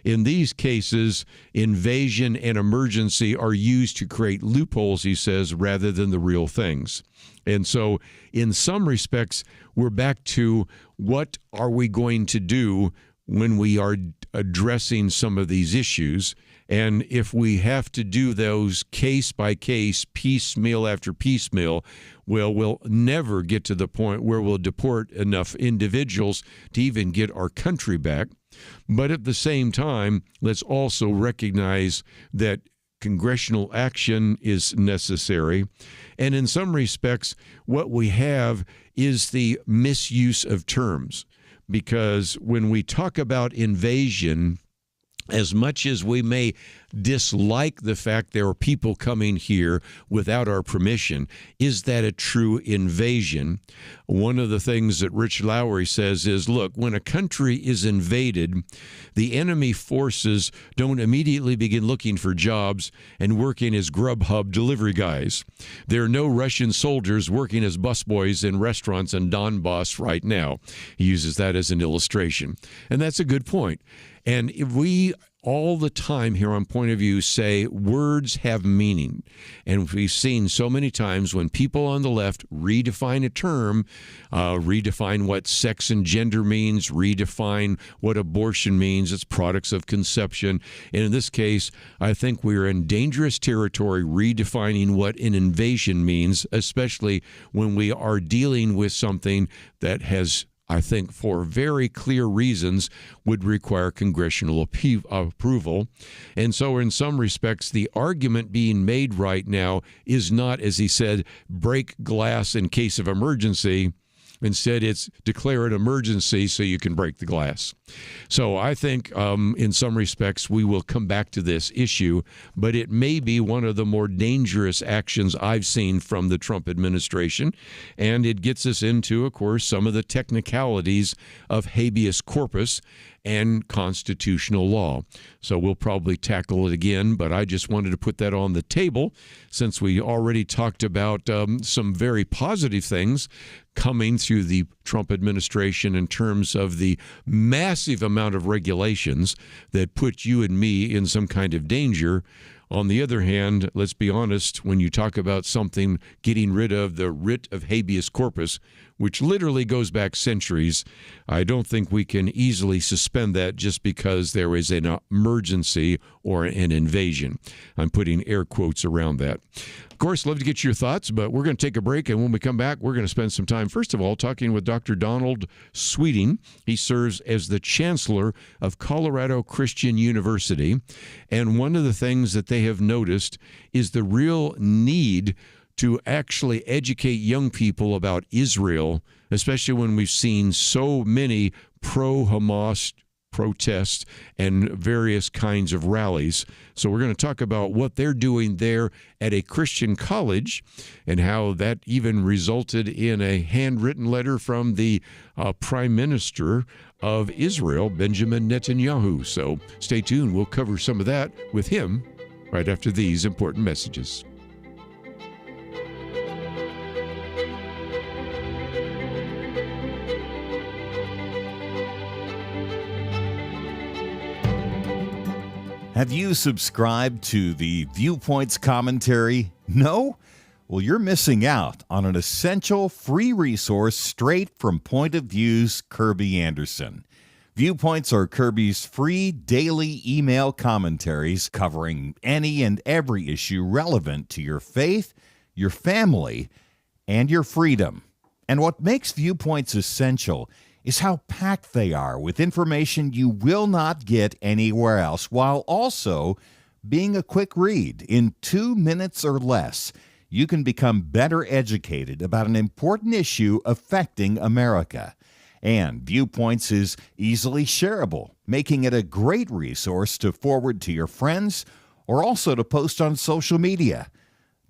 In these cases, invasion and emergency are used to create loopholes, he says, rather than the real things. And so in some respects, we're back to what are we going to do when we are addressing some of these issues. And if we have to do those case by case, piecemeal after piecemeal, well, we'll never get to the point where we'll deport enough individuals to even get our country back. But at the same time, let's also recognize that congressional action is necessary. And in some respects, what we have is the misuse of terms. Because when we talk about invasion, as much as we may dislike the fact there are people coming here without our permission, is that a true invasion? One of the things that Rich Lowry says is, look, when a country is invaded, the enemy forces don't immediately begin looking for jobs and working as Grubhub delivery guys. There are no Russian soldiers working as busboys in restaurants in Donbass right now. He uses that as an illustration. And that's a good point. And if we all the time here on Point of View say words have meaning, and we've seen so many times when people on the left redefine a term, redefine what sex and gender means, redefine what abortion means, it's products of conception. And in this case, I think we're in dangerous territory redefining what an invasion means, especially when we are dealing with something that has, I think, for very clear reasons, would require congressional approval. And so in some respects, the argument being made right now is not, as he said, break glass in case of emergency. Instead, it's declare an emergency so you can break the glass. So I think in some respects we will come back to this issue, but it may be one of the more dangerous actions I've seen from the Trump administration. And it gets us into, of course, some of the technicalities of habeas corpus and constitutional law. So we'll probably tackle it again, but I just wanted to put that on the table since we already talked about some very positive things coming through the Trump administration in terms of the massive amount of regulations that put you and me in some kind of danger. On the other hand, let's be honest, when you talk about something getting rid of the writ of habeas corpus, which literally goes back centuries, I don't think we can easily suspend that just because there is an emergency or an invasion. I'm putting air quotes around that. Of course, love to get your thoughts, but we're going to take a break, and when we come back, we're going to spend some time, first of all, talking with Dr. Donald Sweeting. He serves as the Chancellor of Colorado Christian University, and one of the things that they have noticed is the real need to actually educate young people about Israel, especially when we've seen so many pro-Hamas protests and various kinds of rallies. So we're going to talk about what they're doing there at a Christian college and how that even resulted in a handwritten letter from the Prime Minister of Israel, Benjamin Netanyahu. So stay tuned. We'll cover some of that with him right after these important messages. Have you subscribed to the Viewpoints commentary? No? Well, you're missing out on an essential free resource straight from Point of View's Kerby Anderson. Viewpoints are Kerby's free daily email commentaries covering any and every issue relevant to your faith, your family, and your freedom. And what makes Viewpoints essential is how packed they are with information you will not get anywhere else, while also being a quick read. In 2 minutes or less, you can become better educated about an important issue affecting America. And Viewpoints is easily shareable, making it a great resource to forward to your friends or also to post on social media.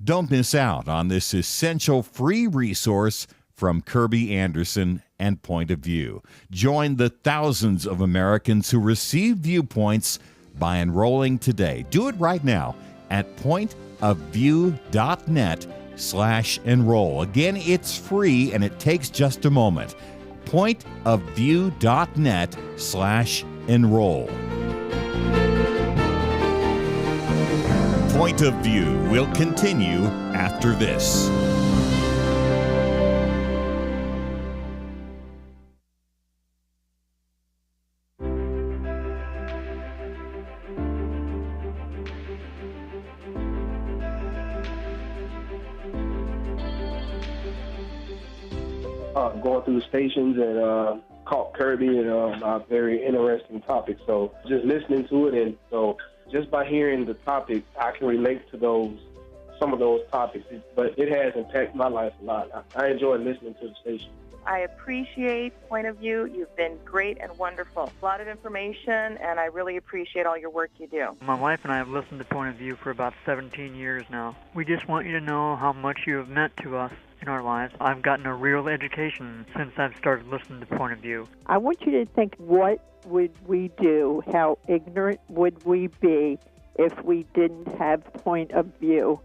Don't miss out on this essential free resource from Kerby Anderson and Point of View. Join the thousands of Americans who receive Viewpoints by enrolling today. Do it right now at pointofview.net/enroll. Again, it's free and it takes just a moment. pointofview.net/enroll. Point of View will continue after this. Going through the stations and caught Kerby and a very interesting topic. So just listening to it, and so just by hearing the topic, I can relate to some of those topics. But it has impacted my life a lot. I enjoy listening to the station. I appreciate Point of View. You've been great and wonderful. A lot of information, and I really appreciate all your work you do. My wife and I have listened to Point of View for about 17 years now. We just want you to know how much you have meant to us in our lives. I've gotten a real education since I've started listening to Point of View. I want you to think, what would we do? How ignorant would we be if we didn't have Point of View?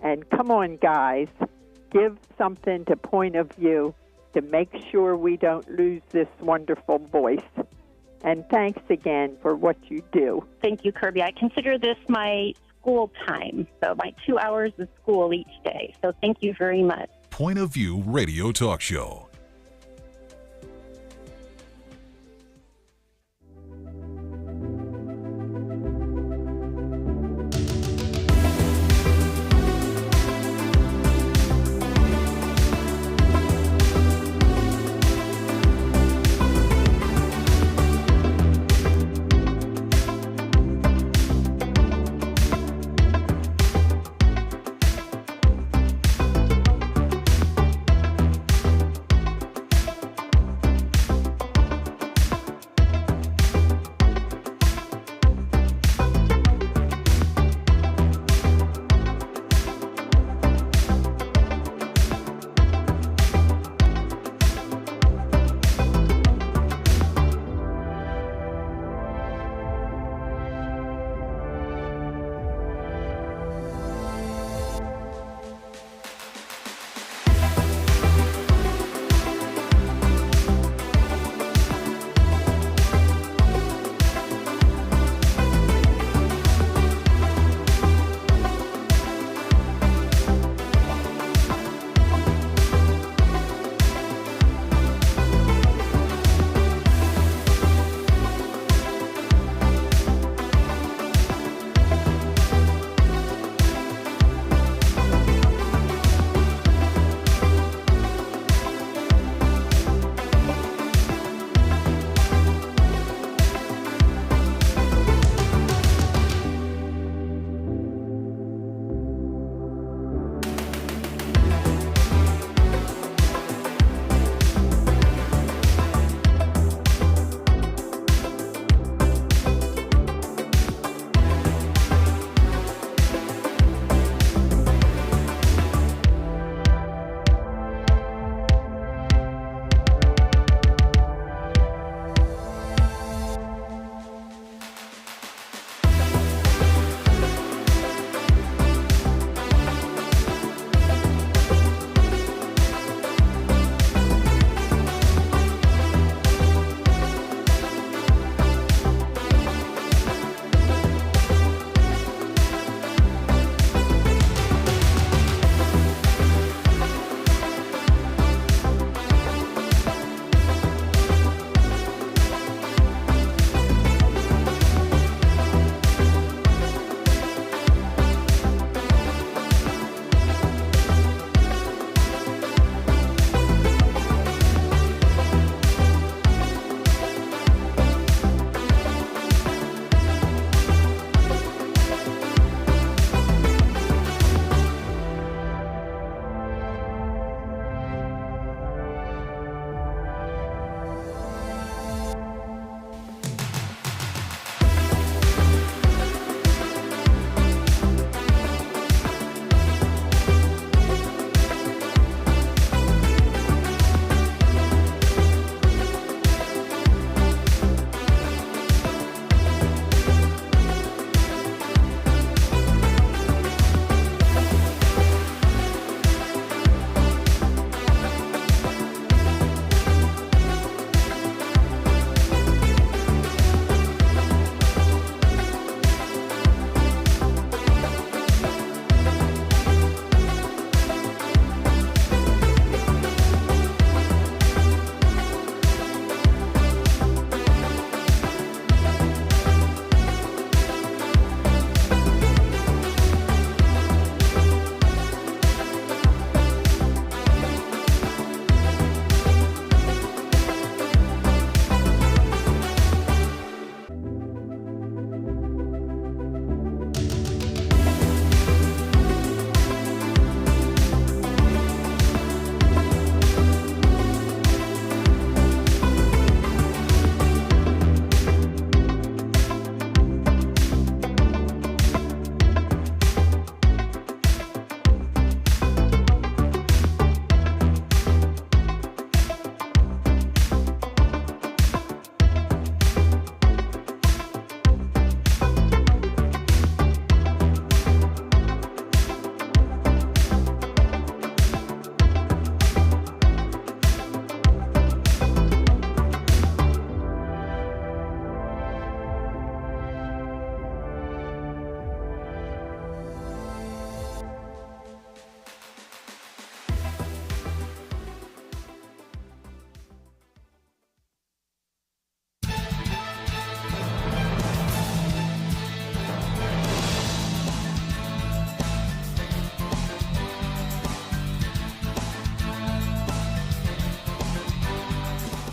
And come on, guys, give something to Point of View to make sure we don't lose this wonderful voice. And thanks again for what you do. Thank you, Kerby. I consider this my school time, so my 2 hours of school each day. So thank you very much. Point of View Radio Talk Show.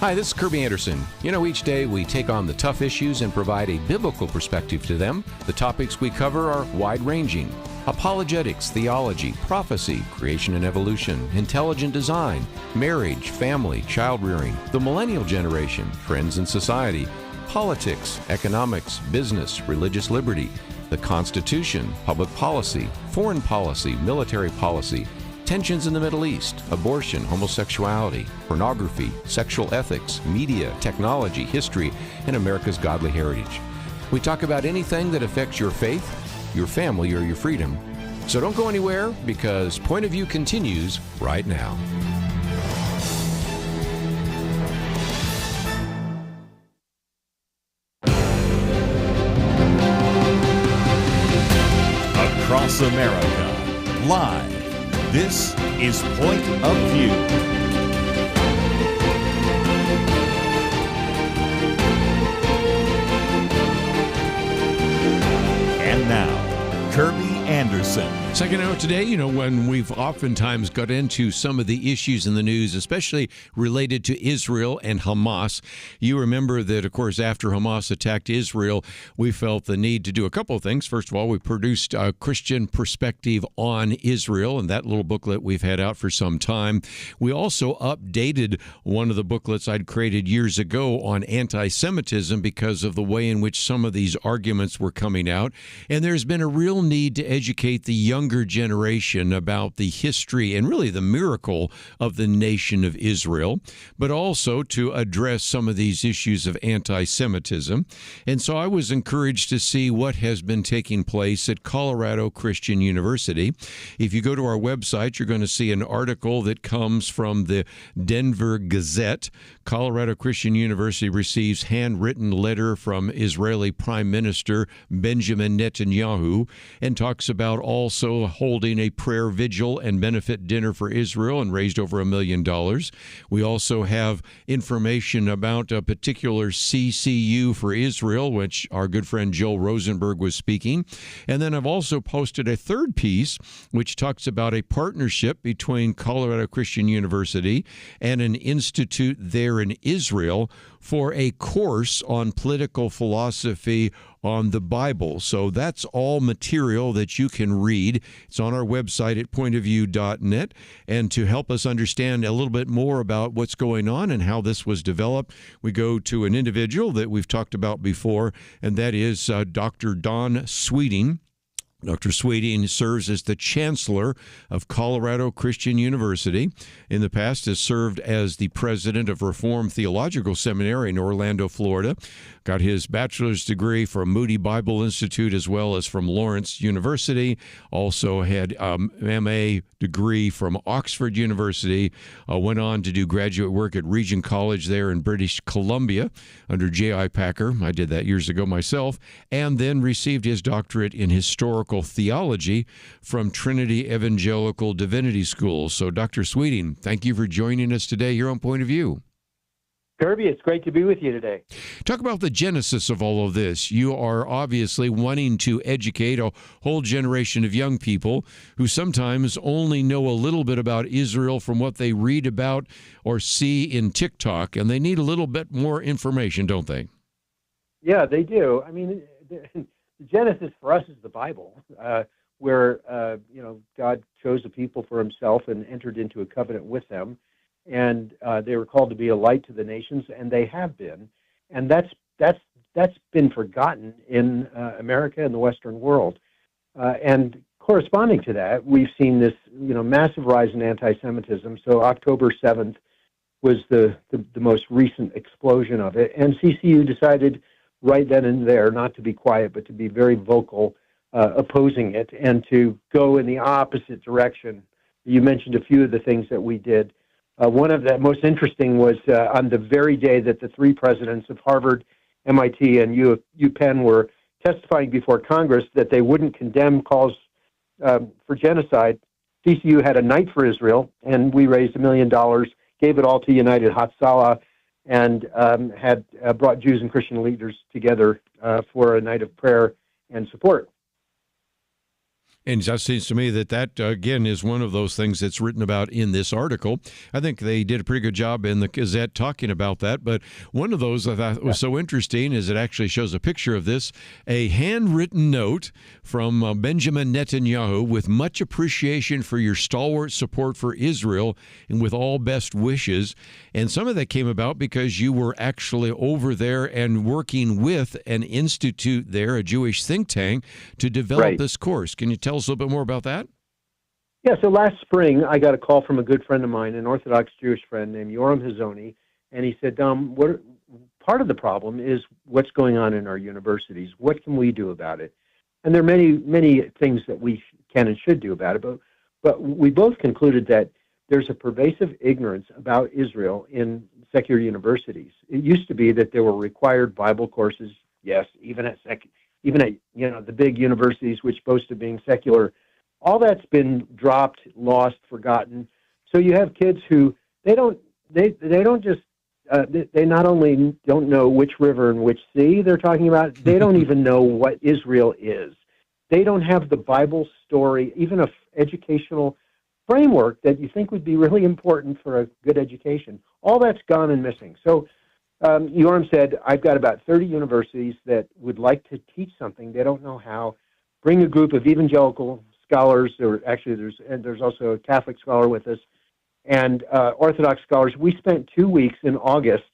Hi, this is Kerby Anderson. You know, each day we take on the tough issues and provide a biblical perspective to them. The topics we cover are wide-ranging: apologetics, theology, prophecy, creation and evolution, intelligent design, marriage, family, child-rearing, the millennial generation, trends in society, politics, economics, business, religious liberty, the Constitution, public policy, foreign policy, military policy, tensions in the Middle East, abortion, homosexuality, pornography, sexual ethics, media, technology, history, and America's godly heritage. We talk about anything that affects your faith, your family, or your freedom. So don't go anywhere, because Point of View continues right now. Across America, live. This is Point of View. And now, Kerby Anderson. Second hour today, you know, when we've oftentimes got into some of the issues in the news, especially related to Israel and Hamas. You remember that, of course, after Hamas attacked Israel, we felt the need to do a couple of things. First of all, we produced a Christian perspective on Israel, and that little booklet we've had out for some time. We also updated one of the booklets I'd created years ago on anti-Semitism because of the way in which some of these arguments were coming out. And there's been a real need to educate the younger generation about the history and really the miracle of the nation of Israel, but also to address some of these issues of anti-Semitism. And so I was encouraged to see what has been taking place at Colorado Christian University. If you go to our website, you're going to see an article that comes from the Denver Gazette. Colorado Christian University receives handwritten letter from Israeli Prime Minister Benjamin Netanyahu and talks about also holding a prayer vigil and benefit dinner for Israel and raised over $1 million. We also have information about a particular CCU for Israel, which our good friend Joel Rosenberg was speaking. And then I've also posted a third piece, which talks about a partnership between Colorado Christian University and an institute there in Israel for a course on political philosophy on the Bible. So that's all material that you can read. It's on our website at pointofview.net. And to help us understand a little bit more about what's going on and how this was developed, we go to an individual that we've talked about before, and that is Dr. Don Sweeting. Dr. Sweeting serves as the Chancellor of Colorado Christian University. In the past has served as the president of Reformed Theological Seminary in Orlando, Florida. Got his bachelor's degree from Moody Bible Institute as well as from Lawrence University. Also had MA degree from Oxford University. Went on to do graduate work at Regent College there in British Columbia under J.I. Packer. I did that years ago myself. And then received his doctorate in historical theology from Trinity Evangelical Divinity School. So, Dr. Sweeting, thank you for joining us today here on Point of View. Kerby, it's great to be with you today. Talk about the genesis of all of this. You are obviously wanting to educate a whole generation of young people who sometimes only know a little bit about Israel from what they read about or see in TikTok, and they need a little bit more information, don't they? Yeah, they do. I mean, the genesis for us is the Bible, where God chose a people for himself and entered into a covenant with them. And they were called to be a light to the nations, and they have been. And that's been forgotten in America and the Western world. And corresponding to that, we've seen this massive rise in anti-Semitism. So October 7th was the most recent explosion of it. And CCU decided right then and there not to be quiet, but to be very vocal, opposing it, and to go in the opposite direction. You mentioned a few of the things that we did. One of the most interesting was on the very day that the three presidents of Harvard, MIT, and UPenn were testifying before Congress that they wouldn't condemn calls for genocide. CCU had a night for Israel, and we raised $1 million, gave it all to United Hatzalah, and had brought Jews and Christian leaders together for a night of prayer and support. And it just seems to me that again, is one of those things that's written about in this article. I think they did a pretty good job in the Gazette talking about that. But one of those I thought was so interesting is it actually shows a picture of this, a handwritten note from Benjamin Netanyahu with much appreciation for your stalwart support for Israel and with all best wishes. And some of that came about because you were actually over there and working with an institute there, a Jewish think tank, to develop this course. Can you tell us a little bit more about that? Yeah, so last spring, I got a call from a good friend of mine, an Orthodox Jewish friend named Yoram Hazoni, and he said, Dom, part of the problem is what's going on in our universities. What can we do about it? And there are many things that we can and should do about it, but we both concluded that there's a pervasive ignorance about Israel in secular universities. It used to be that there were required Bible courses, yes, even at the big universities which boast of being secular. All that's been dropped, lost, forgotten. So you have kids who they not only don't know which river and which sea they're talking about, they don't even know what Israel is. They don't have the Bible story, even an educational framework that you think would be really important for a good education. All that's gone and missing. So Yoram said, I've got about 30 universities that would like to teach something. They don't know how. Bring a group of evangelical scholars, or actually there's also a Catholic scholar with us, and Orthodox scholars. We spent 2 weeks in August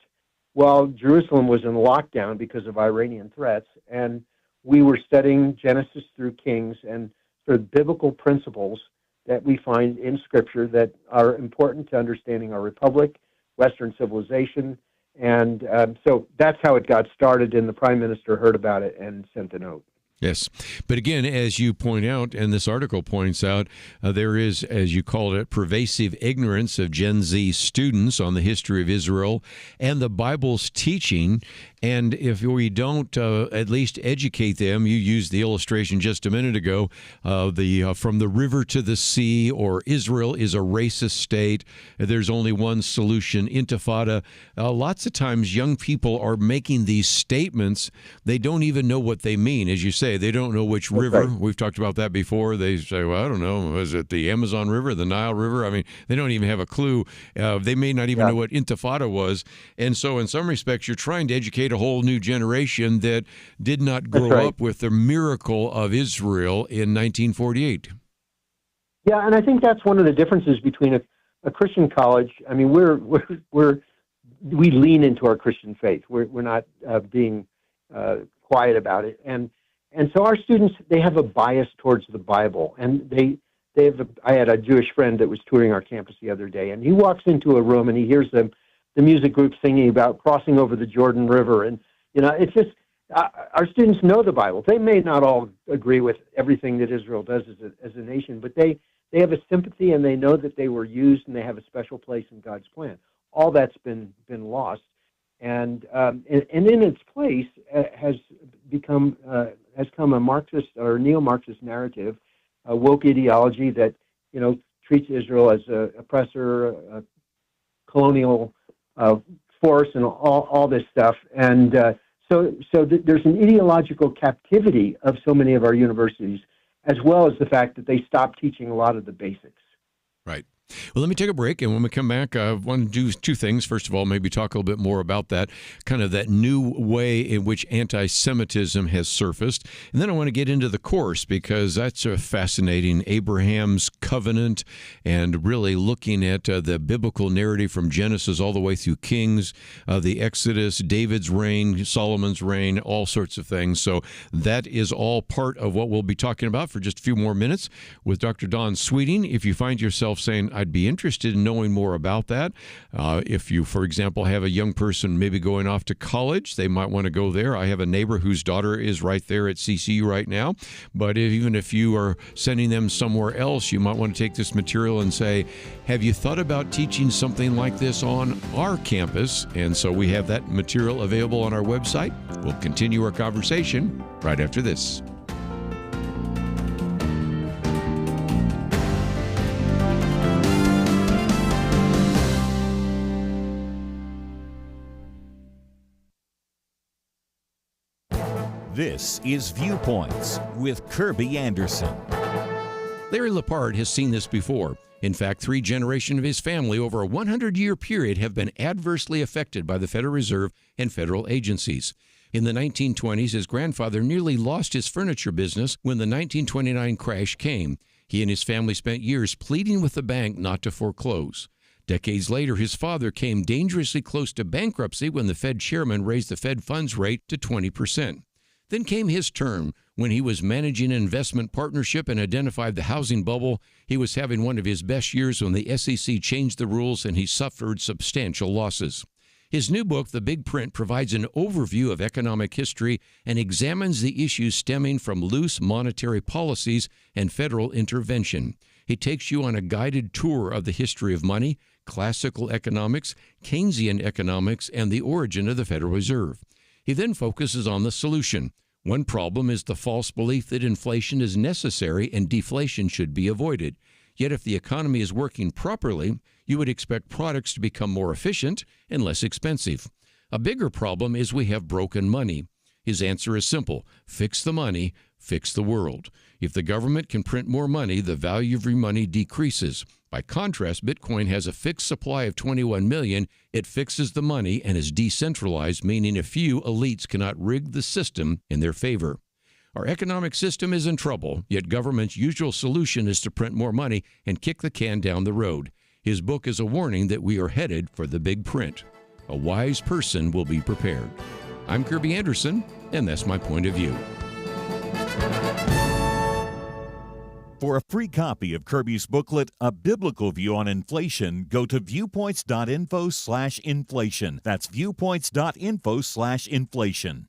while Jerusalem was in lockdown because of Iranian threats, and we were studying Genesis through Kings and sort of biblical principles that we find in Scripture that are important to understanding our republic, Western civilization, and so that's how it got started, and the Prime Minister heard about it and sent a note. Yes. But again, as you point out, and this article points out, there is, as you called it, pervasive ignorance of Gen Z students on the history of Israel and the Bible's teaching. And if we don't at least educate them, you used the illustration just a minute ago, from the river to the sea, or Israel is a racist state, there's only one solution, intifada. Lots of times young people are making these statements. They don't even know what they mean. As you say, they don't know which river. Right. We've talked about that before. They say, well, I don't know, is it the Amazon River, the Nile River? I mean, they don't even have a clue. They may not even know what intifada was. And so in some respects, you're trying to educate a whole new generation that did not grow up with the miracle of Israel in 1948. Yeah, and I think that's one of the differences between a Christian college. I mean, we lean into our Christian faith. We're not being quiet about it, and so our students, they have a bias towards the Bible, and I had a Jewish friend that was touring our campus the other day, and he walks into a room and he hears the music group singing about crossing over the Jordan River, and it's just our students know the Bible. They may not all agree with everything that Israel does as a nation, but they have a sympathy, and they know that they were used, and they have a special place in God's plan. All that's been lost, and in its place has come a Marxist or neo-Marxist narrative, a woke ideology that treats Israel as an oppressor, a colonial force, and all this stuff. And so there's an ideological captivity of so many of our universities, as well as the fact that they stopped teaching a lot of the basics. Right. Well, let me take a break, and when we come back, I want to do two things. First of all, maybe talk a little bit more about that, kind of that new way in which anti-Semitism has surfaced. And then I want to get into the course, because that's a fascinating Abraham's covenant, and really looking at the biblical narrative from Genesis all the way through Kings, the Exodus, David's reign, Solomon's reign, all sorts of things. So that is all part of what we'll be talking about for just a few more minutes with Dr. Don Sweeting. If you find yourself saying, I'd be interested in knowing more about that. If you, for example, have a young person maybe going off to college, they might want to go there. I have a neighbor whose daughter is right there at CCU right now. But even if you are sending them somewhere else, you might want to take this material and say, have you thought about teaching something like this on our campus? And so we have that material available on our website. We'll continue our conversation right after this. This is Viewpoints with Kerby Anderson. Larry Lepard has seen this before. In fact, 3 generations of his family over a 100-year period have been adversely affected by the Federal Reserve and federal agencies. In the 1920s, his grandfather nearly lost his furniture business when the 1929 crash came. He and his family spent years pleading with the bank not to foreclose. Decades later, his father came dangerously close to bankruptcy when the Fed chairman raised the Fed funds rate to 20%. Then came his turn when he was managing an investment partnership and identified the housing bubble. He was having one of his best years when the SEC changed the rules and he suffered substantial losses. His new book, The Big Print, provides an overview of economic history and examines the issues stemming from loose monetary policies and federal intervention. He takes you on a guided tour of the history of money, classical economics, Keynesian economics, and the origin of the Federal Reserve. He then focuses on the solution. One problem is the false belief that inflation is necessary and deflation should be avoided. Yet if the economy is working properly, you would expect products to become more efficient and less expensive. A bigger problem is we have broken money. His answer is simple: fix the money, fix the world. If the government can print more money, the value of your money decreases. By contrast, Bitcoin has a fixed supply of 21 million. It fixes the money and is decentralized, meaning a few elites cannot rig the system in their favor. Our economic system is in trouble, yet government's usual solution is to print more money and kick the can down the road. His book is a warning that we are headed for the big print. A wise person will be prepared. I'm Kerby Anderson, and that's my point of view. For a free copy of Kerby's booklet, A Biblical View on Inflation, go to viewpoints.info/inflation. That's viewpoints.info/inflation.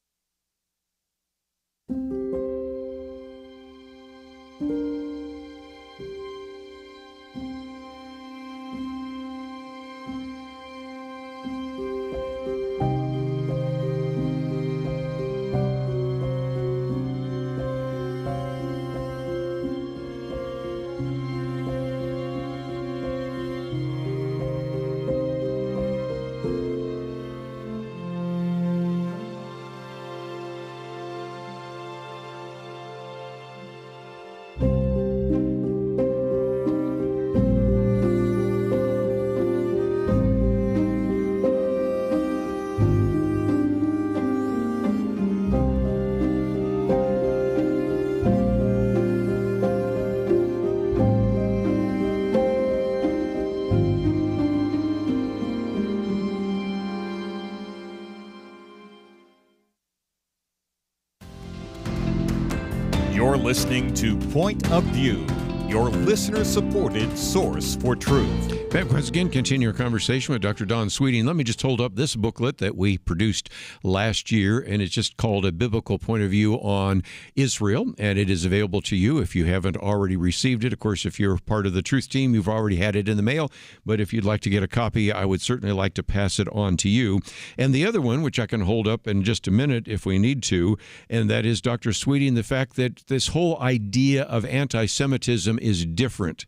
You're listening to Point of View, your listener-supported source for truth. Back once again, continue our conversation with Dr. Don Sweeting. Let me just hold up this booklet that we produced last year, and it's just called A Biblical Point of View on Israel, and it is available to you if you haven't already received it. Of course, if you're part of the Truth Team, you've already had it in the mail, but if you'd like to get a copy, I would certainly like to pass it on to you. And the other one, which I can hold up in just a minute if we need to, and that is Dr. Sweeting, the fact that this whole idea of anti-Semitism is different.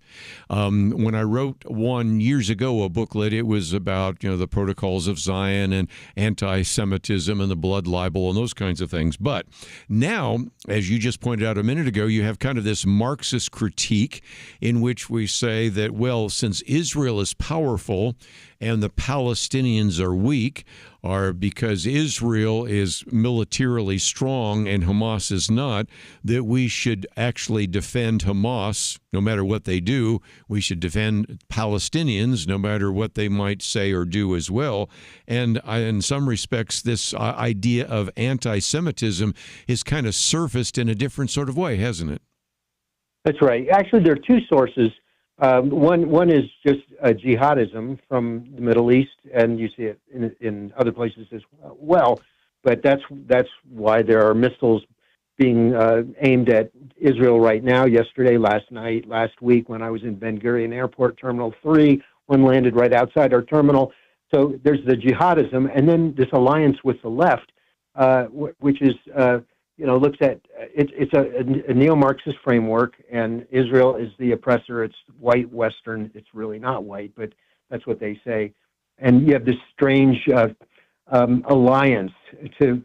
When I wrote one years ago a booklet, it was about the protocols of Zion and anti-Semitism and the blood libel and those kinds of things. But now, as you just pointed out a minute ago, you have kind of this Marxist critique in which we say that, well, since Israel is powerful and the Palestinians are weak, or because Israel is militarily strong and Hamas is not, that we should actually defend Hamas no matter what they do. We should defend Palestinians no matter what they might say or do as well. And in some respects, this idea of anti-Semitism is kind of surfaced in a different sort of way, hasn't it? That's right. Actually, there are two sources. One is just jihadism from the Middle East, and you see it in other places as well. But that's why there are missiles being aimed at Israel right now. Yesterday, last night, last week, when I was in Ben Gurion Airport, Terminal 3, one landed right outside our terminal. So there's the jihadism, and then this alliance with the left, which is looks at it's a neo-Marxist framework, and Israel is the oppressor. It's white Western. It's really not white, but that's what they say. And you have this strange alliance to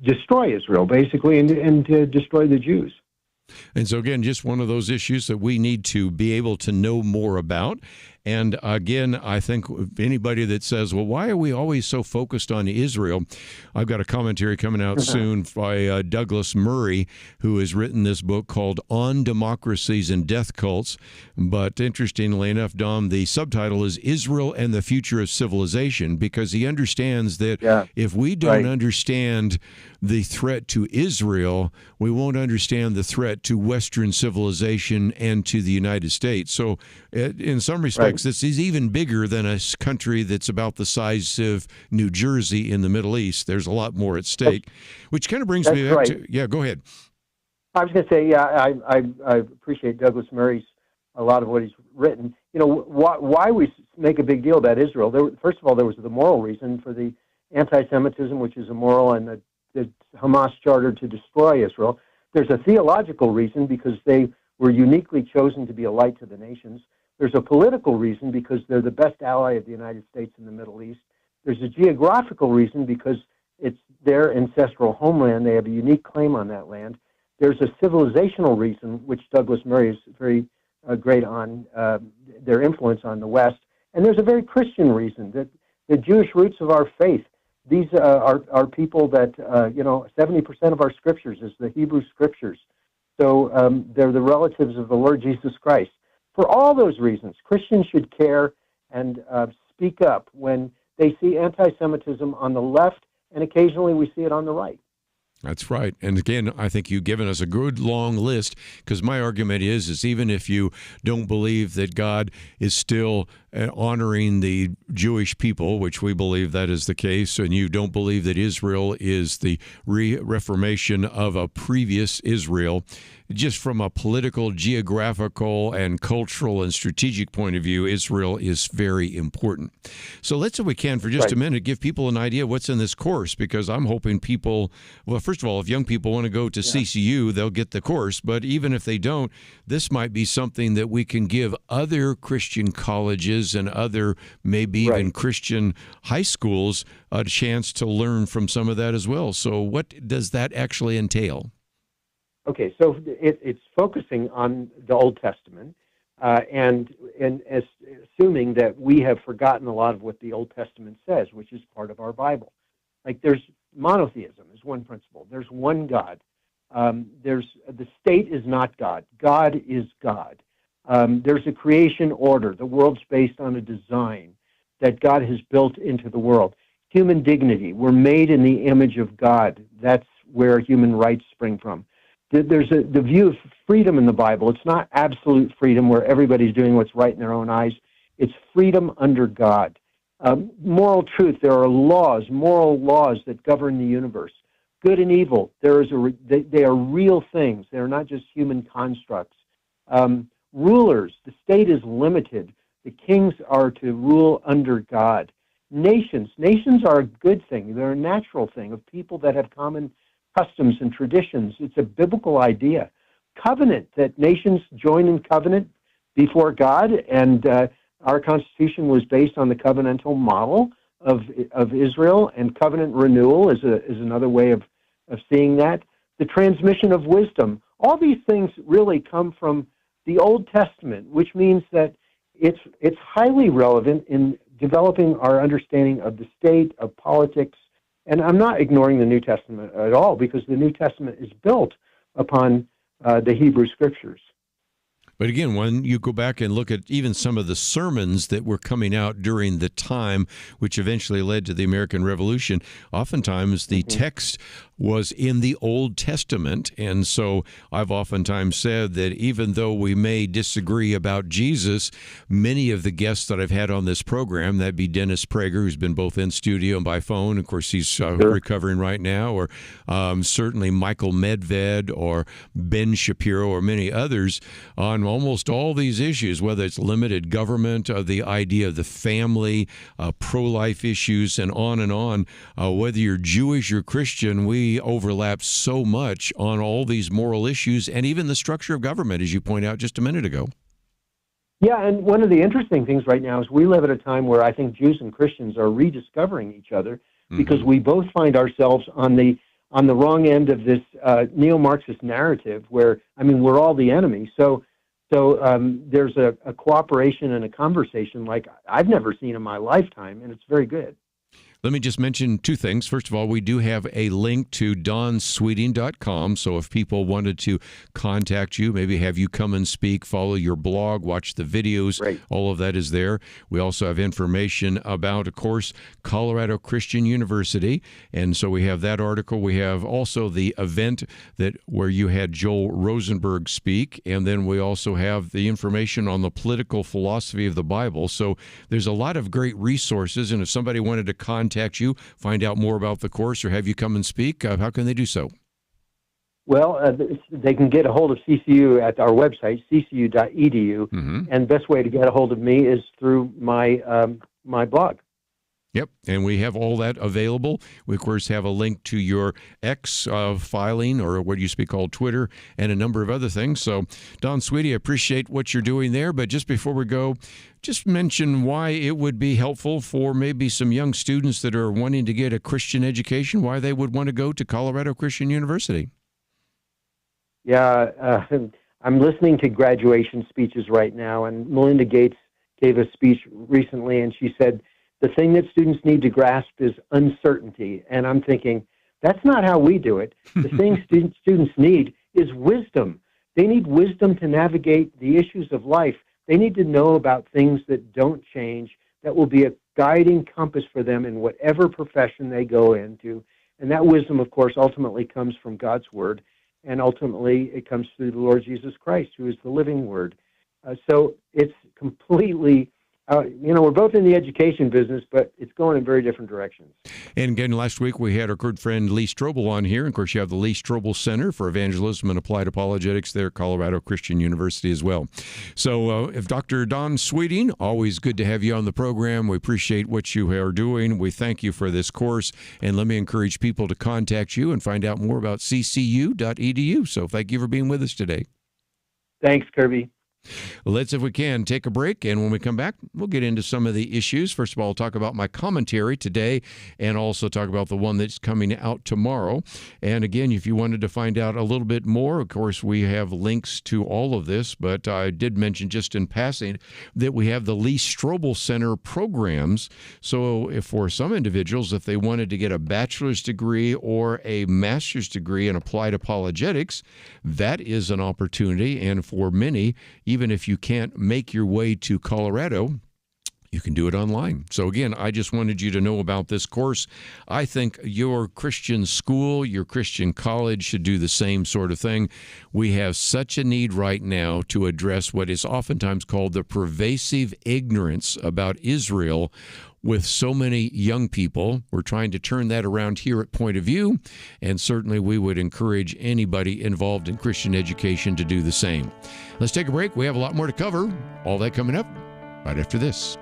destroy Israel, basically, and to destroy the Jews. And so, again, just one of those issues that we need to be able to know more about. And again, I think anybody that says, well, why are we always so focused on Israel? I've got a commentary coming out soon by Douglas Murray, who has written this book called On Democracies and Death Cults. But interestingly enough, Dom, the subtitle is Israel and the Future of Civilization, because he understands that if we don't understand the threat to Israel, we won't understand the threat to Western civilization and to the United States. So in some respects, this is even bigger than a country that's about the size of New Jersey in the Middle East. There's a lot more at stake, which kind of brings me back to, go ahead. I was going to say, I appreciate Douglas Murray's, a lot of what he's written. You know, why we make a big deal about Israel, first of all, there was the moral reason for the anti-Semitism, which is immoral, and the Hamas charter to destroy Israel. There's a theological reason because they were uniquely chosen to be a light to the nations. There's a political reason because they're the best ally of the United States in the Middle East. There's a geographical reason because it's their ancestral homeland. They have a unique claim on that land. There's a civilizational reason, which Douglas Murray is very great on, their influence on the West. And there's a very Christian reason, that the Jewish roots of our faith. These are people that, 70% of our scriptures is the Hebrew scriptures. So they're the relatives of the Lord Jesus Christ. For all those reasons, Christians should care and speak up when they see anti-Semitism on the left, and occasionally we see it on the right. That's right. And again, I think you've given us a good long list, because my argument is even if you don't believe that God is still honoring the Jewish people, which we believe that is the case, and you don't believe that Israel is the reformation of a previous Israel, just from a political, geographical, and cultural and strategic point of view, Israel is very important. So let's, if we can, for just a minute, give people an idea what's in this course, because I'm hoping people, well, first of all, if young people want to go to CCU, they'll get the course. But even if they don't, this might be something that we can give other Christian colleges and other maybe even Christian high schools a chance to learn from some of that as well. So what does that actually entail? Okay, so it's focusing on the Old Testament and assuming that we have forgotten a lot of what the Old Testament says, which is part of our Bible. Like there's monotheism is one principle. There's one God. The state is not God. God is God. There's a creation order. The world's based on a design that God has built into the world. Human dignity. We're made in the image of God. That's where human rights spring from. There's the view of freedom in the Bible. It's not absolute freedom where everybody's doing what's right in their own eyes. It's freedom under God. Moral truth. There are laws, moral laws that govern the universe. Good and evil. They are real things. They are not just human constructs. Rulers. The state is limited. The kings are to rule under God. Nations. Nations are a good thing. They're a natural thing of people that have common customs and traditions. It's a biblical idea. Covenant, that nations join in covenant before God, and our Constitution was based on the covenantal model of Israel, and covenant renewal is another way of seeing that. The transmission of wisdom. All these things really come from the Old Testament, which means that it's highly relevant in developing our understanding of the state, of politics. And I'm not ignoring the New Testament at all, because the New Testament is built upon the Hebrew Scriptures. But again, when you go back and look at even some of the sermons that were coming out during the time, which eventually led to the American Revolution, oftentimes the text was in the Old Testament. And so I've oftentimes said that even though we may disagree about Jesus, many of the guests that I've had on this program, that'd be Dennis Prager, who's been both in studio and by phone. Of course, he's recovering right now, or certainly Michael Medved or Ben Shapiro or many others on almost all these issues, whether it's limited government, the idea of the family, pro-life issues, and on, whether you're Jewish or Christian, we overlap so much on all these moral issues and even the structure of government, as you point out just a minute ago. Yeah, and one of the interesting things right now is we live at a time where I think Jews and Christians are rediscovering each other, because we both find ourselves on the on the wrong end of this neo-Marxist narrative where, I mean, we're all the enemy. So there's a cooperation and a conversation like I've never seen in my lifetime, and it's very good. Let me just mention two things. First of all, we do have a link to donsweeting.com. So if people wanted to contact you, maybe have you come and speak, follow your blog, watch the videos, Right. All of that is there. We also have information about, of course, Colorado Christian University. And so we have that article. We have also the event where you had Joel Rosenberg speak. And then we also have the information on the political philosophy of the Bible. So there's a lot of great resources. And if somebody wanted to contact you, find out more about the course, or have you come and speak, how can they do so? Well, they can get a hold of CCU at our website, ccu.edu, and the best way to get a hold of me is through my my blog. Yep, and we have all that available. We, of course, have a link to your X filing, or what used to be called Twitter, and a number of other things. So, Don Sweetie, I appreciate what you're doing there. But just before we go, just mention why it would be helpful for maybe some young students that are wanting to get a Christian education, why they would want to go to Colorado Christian University. Yeah, I'm listening to graduation speeches right now, and Melinda Gates gave a speech recently, and she said, the thing that students need to grasp is uncertainty. And I'm thinking, that's not how we do it. The thing students need is wisdom. They need wisdom to navigate the issues of life. They need to know about things that don't change, that will be a guiding compass for them in whatever profession they go into. And that wisdom, of course, ultimately comes from God's Word. And ultimately, it comes through the Lord Jesus Christ, who is the living Word. So it's completely... we're both in the education business, but it's going in very different directions. And again, last week we had our good friend Lee Strobel on here. And of course, you have the Lee Strobel Center for Evangelism and Applied Apologetics there at Colorado Christian University as well. So if Dr. Don Sweeting, always good to have you on the program. We appreciate what you are doing. We thank you for this course. And let me encourage people to contact you and find out more about ccu.edu. So thank you for being with us today. Thanks, Kerby. Let's, if we can, take a break, and when we come back, we'll get into some of the issues. First of all, I'll talk about my commentary today and also talk about the one that's coming out tomorrow. And again, if you wanted to find out a little bit more, of course, we have links to all of this, but I did mention just in passing that we have the Lee Strobel Center programs. So if for some individuals, if they wanted to get a bachelor's degree or a master's degree in applied apologetics, that is an opportunity. And for many, even if you can't make your way to Colorado, you can do it online. So again, I just wanted you to know about this course. I think your Christian school, your Christian college should do the same sort of thing. We have such a need right now to address what is oftentimes called the pervasive ignorance about Israel with so many young people. We're trying to turn that around here at Point of View, and certainly we would encourage anybody involved in Christian education to do the same. Let's take a break. We have a lot more to cover. All that coming up right after this.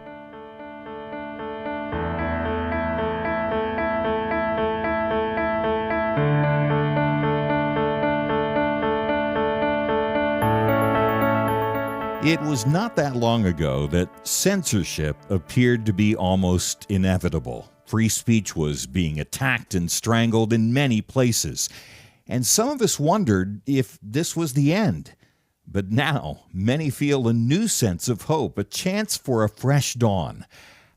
It was not that long ago that censorship appeared to be almost inevitable. Free speech was being attacked and strangled in many places. And some of us wondered if this was the end. But now, many feel a new sense of hope, a chance for a fresh dawn.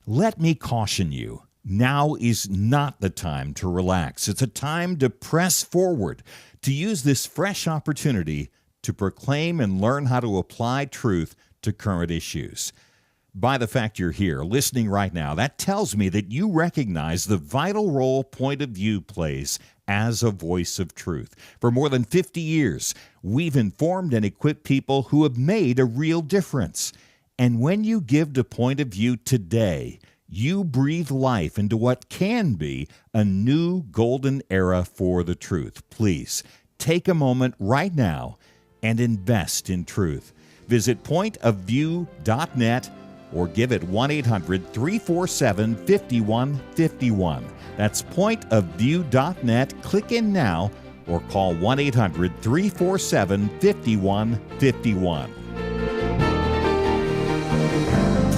Let me caution you, now is not the time to relax. It's a time to press forward, to use this fresh opportunity to proclaim and learn how to apply truth to current issues. By the fact you're here, listening right now, that tells me that you recognize the vital role Point of View plays as a voice of truth. For more than 50 years, we've informed and equipped people who have made a real difference. And when you give to Point of View today, you breathe life into what can be a new golden era for the truth. Please, take a moment right now and invest in truth. Visit pointofview.net or give it 1-800-347-5151. That's pointofview.net. Click in now or call 1-800-347-5151.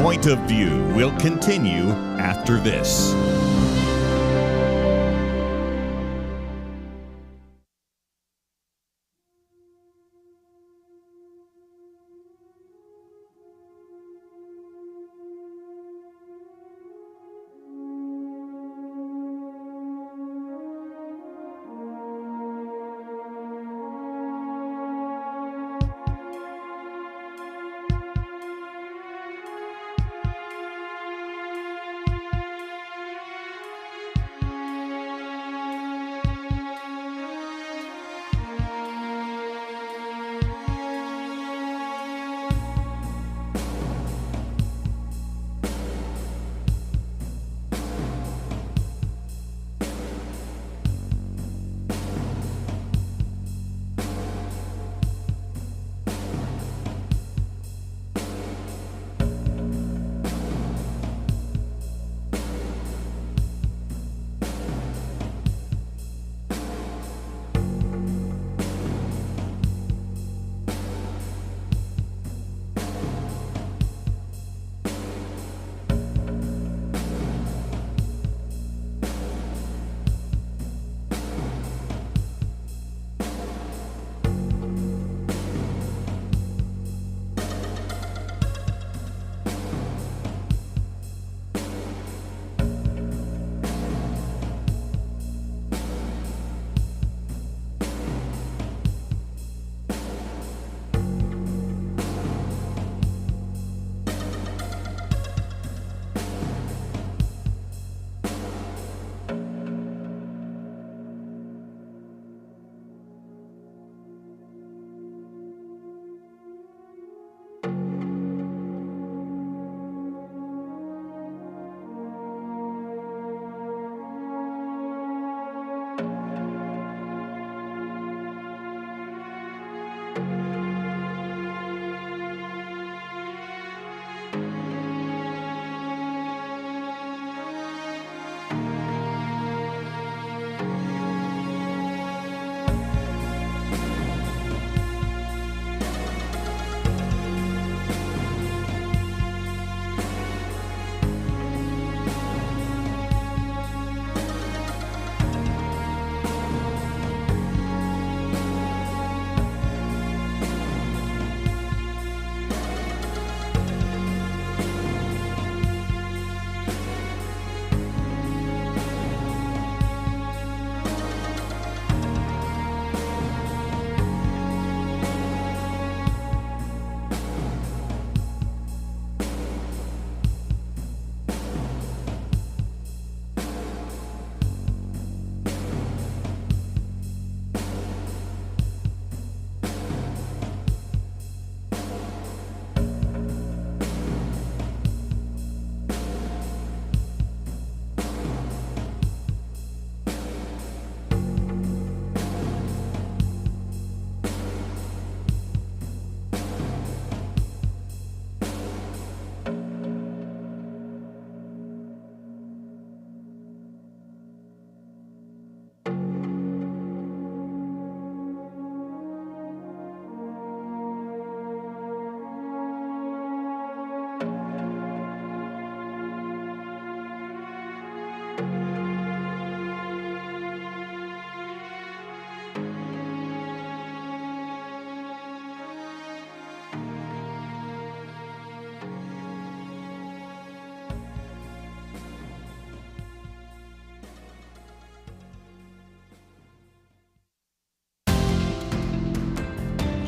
Point of View will continue after this.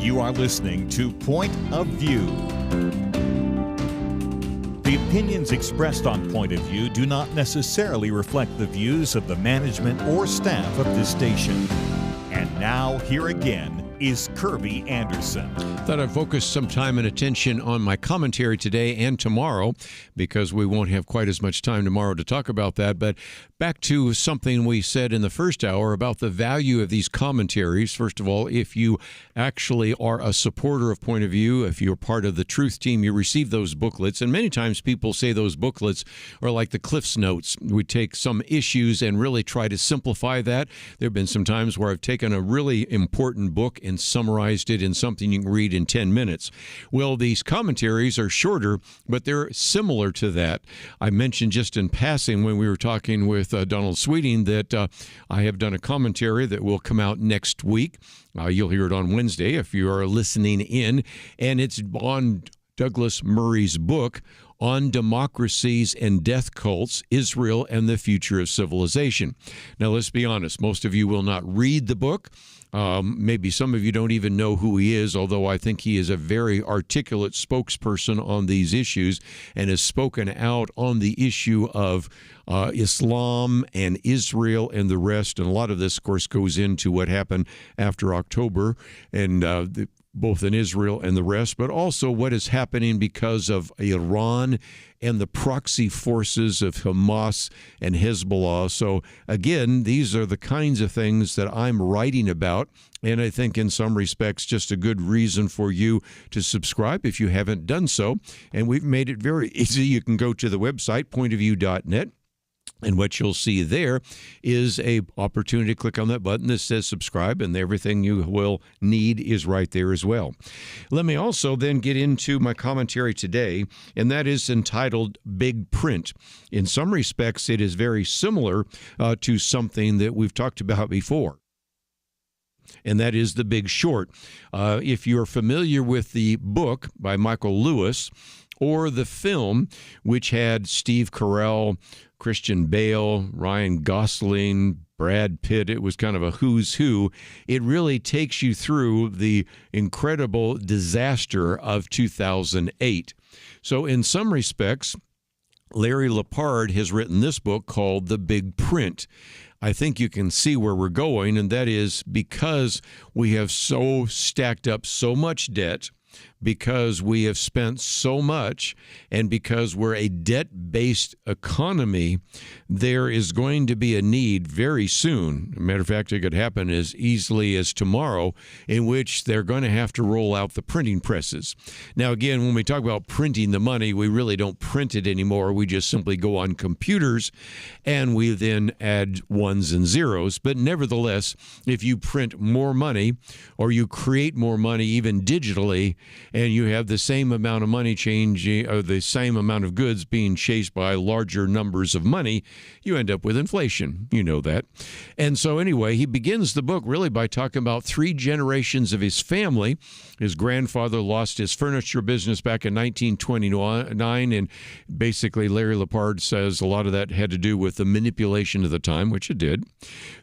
You are listening to Point of View. The opinions expressed on Point of View do not necessarily reflect the views of the management or staff of this station. And now, here again, is Kerby Anderson. Thought I'd focus some time and attention on my commentary today and tomorrow, because we won't have quite as much time tomorrow to talk about that. But back to something we said in the first hour about the value of these commentaries. First of all, if you actually are a supporter of Point of View, if you're part of the Truth Team, you receive those booklets. And many times people say those booklets are like the Cliff's Notes. We take some issues and really try to simplify that. There have been some times where I've taken a really important book and summarized it in something you can read in 10 minutes. Well, these commentaries are shorter, but they're similar to that. I mentioned just in passing when we were talking with Donald Sweeting that I have done a commentary that will come out next week. You'll hear it on Wednesday if you are listening in, and it's on Douglas Murray's book on democracies and death cults, Israel and the Future of Civilization. Now, let's be honest. Most of you will not read the book. Maybe some of you don't even know who he is, although I think he is a very articulate spokesperson on these issues and has spoken out on the issue of Islam and Israel and the rest. And a lot of this, of course, goes into what happened after October and both in Israel and the rest, but also what is happening because of Iran and the proxy forces of Hamas and Hezbollah. So again, these are the kinds of things that I'm writing about, and I think in some respects just a good reason for you to subscribe if you haven't done so. And we've made it very easy. You can go to the website, pointofview.net. And what you'll see there is a opportunity to click on that button that says subscribe, and everything you will need is right there as well. Let me also then get into my commentary today, and that is entitled Big Print. In some respects, it is very similar to something that we've talked about before, and that is The Big Short. If you're familiar with the book by Michael Lewis or the film, which had Steve Carell, Christian Bale, Ryan Gosling, Brad Pitt, it was kind of a who's who. It really takes you through the incredible disaster of 2008. So in some respects, Larry Lepard has written this book called The Big Print. I think you can see where we're going, and that is because we have so stacked up so much debt, because we have spent so much, and because we're a debt-based economy, there is going to be a need very soon. As a matter of fact, it could happen as easily as tomorrow, in which they're going to have to roll out the printing presses. Now, again, when we talk about printing the money, we really don't print it anymore. We just simply go on computers, and we then add ones and zeros. But nevertheless, if you print more money, or you create more money even digitally, and you have the same amount of money changing, or the same amount of goods being chased by larger numbers of money, you end up with inflation. You know that. And so anyway, he begins the book really by talking about 3 generations of his family. His grandfather lost his furniture business back in 1929, and basically Larry Lepard says a lot of that had to do with the manipulation of the time, which it did.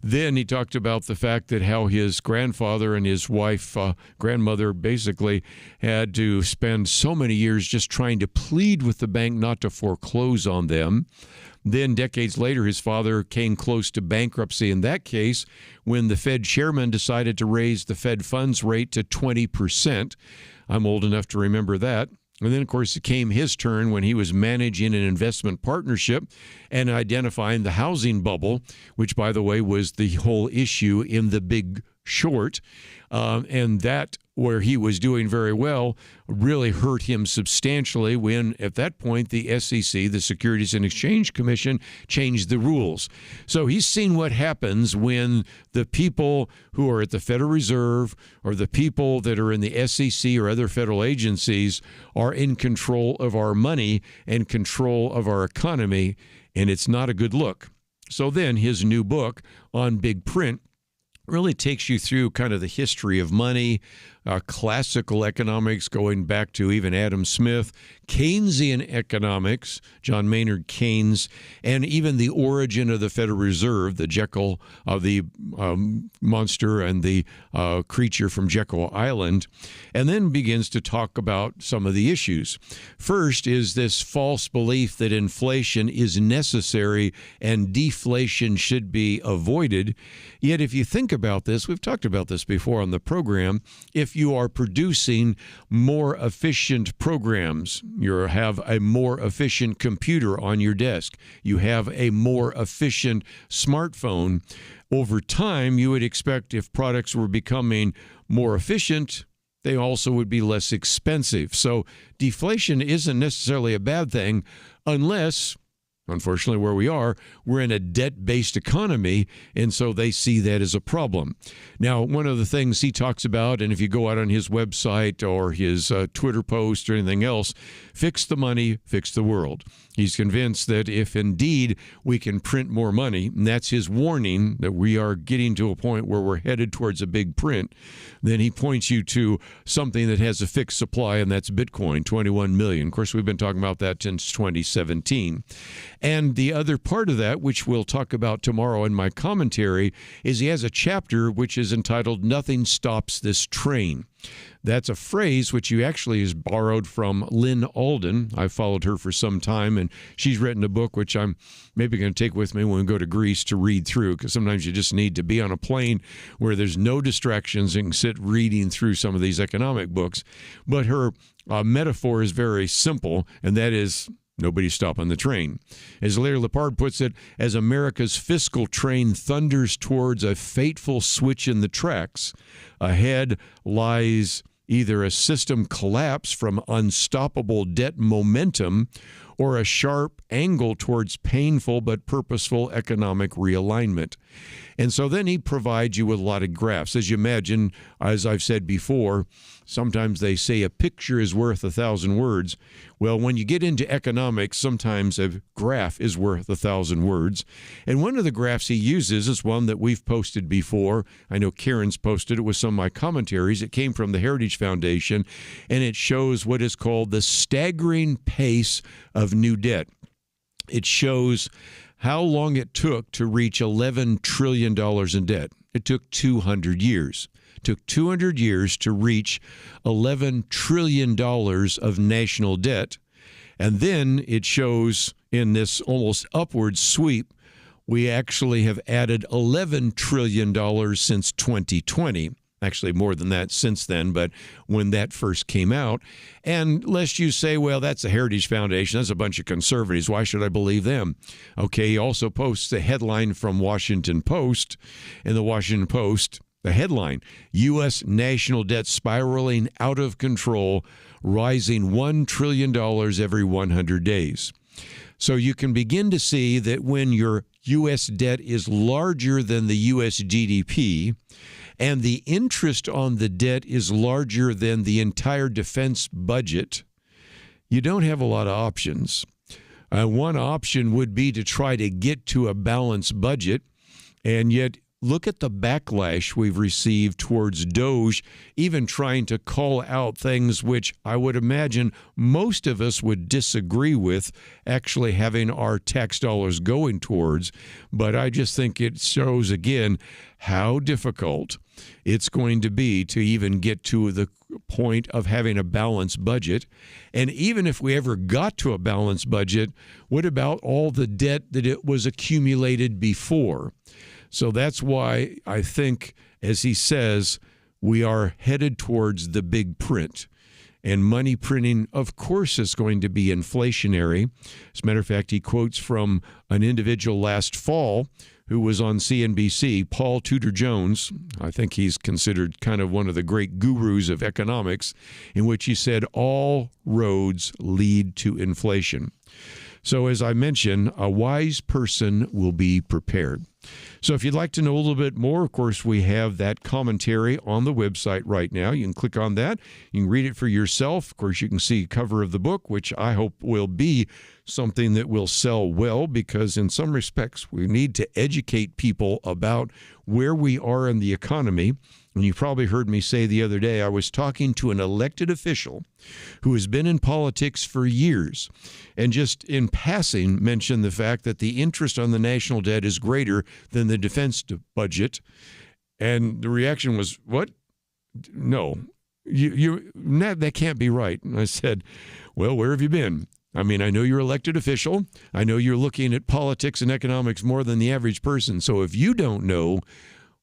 Then he talked about the fact that how his grandfather and his wife, grandmother, basically had to spend so many years just trying to plead with the bank not to foreclose on them. Then decades later, his father came close to bankruptcy in that case when the Fed chairman decided to raise the Fed funds rate to 20%. I'm old enough to remember that. And then, of course, it came his turn when he was managing an investment partnership and identifying the housing bubble, which, by the way, was the whole issue in The Big Short. And that, where he was doing very well, really hurt him substantially when, at that point, the SEC, the Securities and Exchange Commission, changed the rules. So he's seen what happens when the people who are at the Federal Reserve or the people that are in the SEC or other federal agencies are in control of our money and control of our economy, and it's not a good look. So then his new book on Big Print really takes you through kind of the history of money, classical economics going back to even Adam Smith, Keynesian economics, John Maynard Keynes, and even the origin of the Federal Reserve, the Jekyll of the monster and the creature from Jekyll Island, and then begins to talk about some of the issues. First is this false belief that inflation is necessary and deflation should be avoided. Yet if you think about this, we've talked about this before on the program, if you are producing more efficient programs, you have a more efficient computer on your desk, you have a more efficient smartphone, over time you would expect if products were becoming more efficient, they also would be less expensive. So deflation isn't necessarily a bad thing unless, unfortunately, where we are, we're in a debt-based economy, and so they see that as a problem. Now, one of the things he talks about, and if you go out on his website or his Twitter post or anything else, fix the money, fix the world. He's convinced that if indeed we can print more money, and that's his warning that we are getting to a point where we're headed towards a big print, then he points you to something that has a fixed supply, and that's Bitcoin, 21 million. Of course, we've been talking about that since 2017. And the other part of that, which we'll talk about tomorrow in my commentary, is he has a chapter which is entitled Nothing Stops This Train. That's a phrase which you actually is borrowed from Lynn Alden. I've followed her for some time, and she's written a book which I'm maybe going to take with me when we go to Greece to read through, because sometimes you just need to be on a plane where there's no distractions and sit reading through some of these economic books. But her metaphor is very simple, and that is nobody's stopping the train. As Larry Lepard puts it, as America's fiscal train thunders towards a fateful switch in the tracks, ahead lies either a system collapse from unstoppable debt momentum or a sharp angle towards painful but purposeful economic realignment. And so then he provides you with a lot of graphs. As you imagine, as I've said before, sometimes they say a picture is worth 1,000 words. Well, when you get into economics, sometimes a graph is worth 1,000 words. And one of the graphs he uses is one that we've posted before. I know Karen's posted it with some of my commentaries. It came from the Heritage Foundation, and it shows what is called the staggering pace of new debt. It shows how long it took to reach $11 trillion in debt. It took 200 years. It took 200 years to reach $11 trillion of national debt. And then it shows in this almost upward sweep, we actually have added $11 trillion since 2020. Actually, more than that since then, but when that first came out. And lest you say, well, that's the Heritage Foundation, that's a bunch of conservatives, why should I believe them? Okay, he also posts a headline from Washington Post. In the Washington Post, the headline, U.S. national debt spiraling out of control, rising $1 trillion every 100 days. So you can begin to see that when your U.S. debt is larger than the U.S. GDP, and the interest on the debt is larger than the entire defense budget, you don't have a lot of options. One option would be to try to get to a balanced budget, and yet look at the backlash we've received towards DOGE, even trying to call out things which I would imagine most of us would disagree with actually having our tax dollars going towards. But I just think it shows again how difficult it's going to be to even get to the point of having a balanced budget. And even if we ever got to a balanced budget, what about all the debt that it was accumulated before? So that's why I think, as he says, we are headed towards the big print. And money printing, of course, is going to be inflationary. As a matter of fact, he quotes from an individual last fall who was on CNBC, Paul Tudor Jones. I think he's considered kind of one of the great gurus of economics, in which he said, all roads lead to inflation. So as I mentioned, a wise person will be prepared. So if you'd like to know a little bit more, of course, we have that commentary on the website right now. You can click on that. You can read it for yourself. Of course, you can see a cover of the book, which I hope will be something that will sell well, because in some respects, we need to educate people about where we are in the economy. And you probably heard me say the other day, I was talking to an elected official who has been in politics for years, and just in passing mentioned the fact that the interest on the national debt is greater than the defense budget. And the reaction was, what? No, that can't be right. And I said, well, where have you been? I mean, I know you're an elected official. I know you're looking at politics and economics more than the average person. So if you don't know,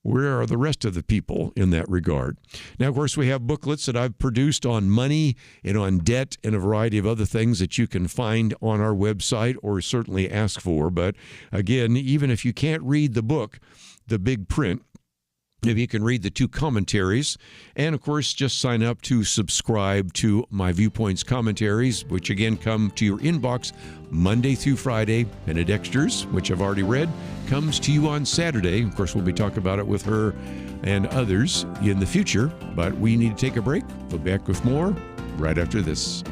where are the rest of the people in that regard? Now, of course, we have booklets that I've produced on money and on debt and a variety of other things that you can find on our website or certainly ask for. But again, even if you can't read the book, the big print, if you can read the 2 commentaries, and of course, just sign up to subscribe to my Viewpoints commentaries, which again come to your inbox Monday through Friday. And Dexter's, which I've already read, comes to you on Saturday. Of course, we'll be talking about it with her and others in the future, but we need to take a break. We'll be back with more right after this.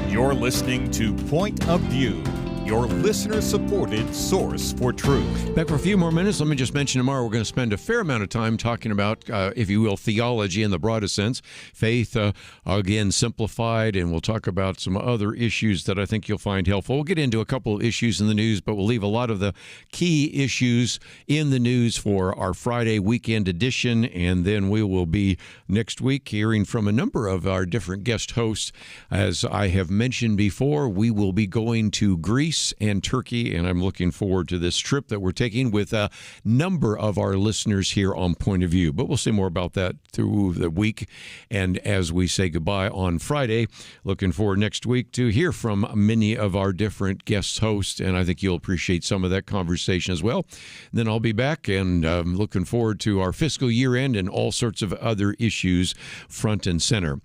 You're listening to Point of View. your listener-supported source for truth. Back for a few more minutes. Let me just mention tomorrow we're going to spend a fair amount of time talking about, if you will, theology in the broadest sense. Faith, again, simplified, and we'll talk about some other issues that I think you'll find helpful. We'll get into a couple of issues in the news, but we'll leave a lot of the key issues in the news for our Friday weekend edition, and then we will be next week hearing from a number of our different guest hosts. As I have mentioned before, we will be going to Greece and Turkey, and I'm looking forward to this trip that we're taking with a number of our listeners here on Point of View. But we'll say more about that through the week. And as we say goodbye on Friday, looking forward next week to hear from many of our different guest hosts, and I think you'll appreciate some of that conversation as well. And then I'll be back, and looking forward to our fiscal year end and all sorts of other issues front and center.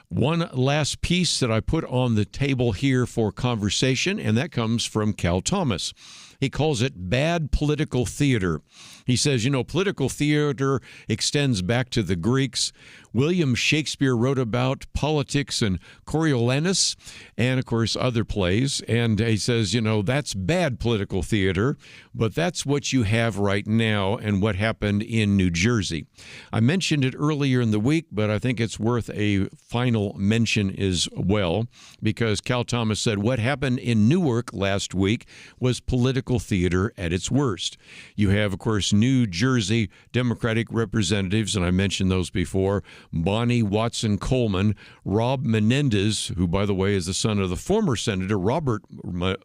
One last piece that I put on the table here for conversation, and that comes from Cal Thomas. He calls it bad political theater. He says, political theater extends back to the Greeks. William Shakespeare wrote about politics and Coriolanus and, of course, other plays. And he says, that's bad political theater, but that's what you have right now and what happened in New Jersey. I mentioned it earlier in the week, but I think it's worth a final mention as well, because Cal Thomas said what happened in Newark last week was political theater at its worst. You have, of course, New Jersey Democratic representatives, and I mentioned those before, Bonnie Watson Coleman, Rob Menendez, who, by the way, is the son of the former Senator Robert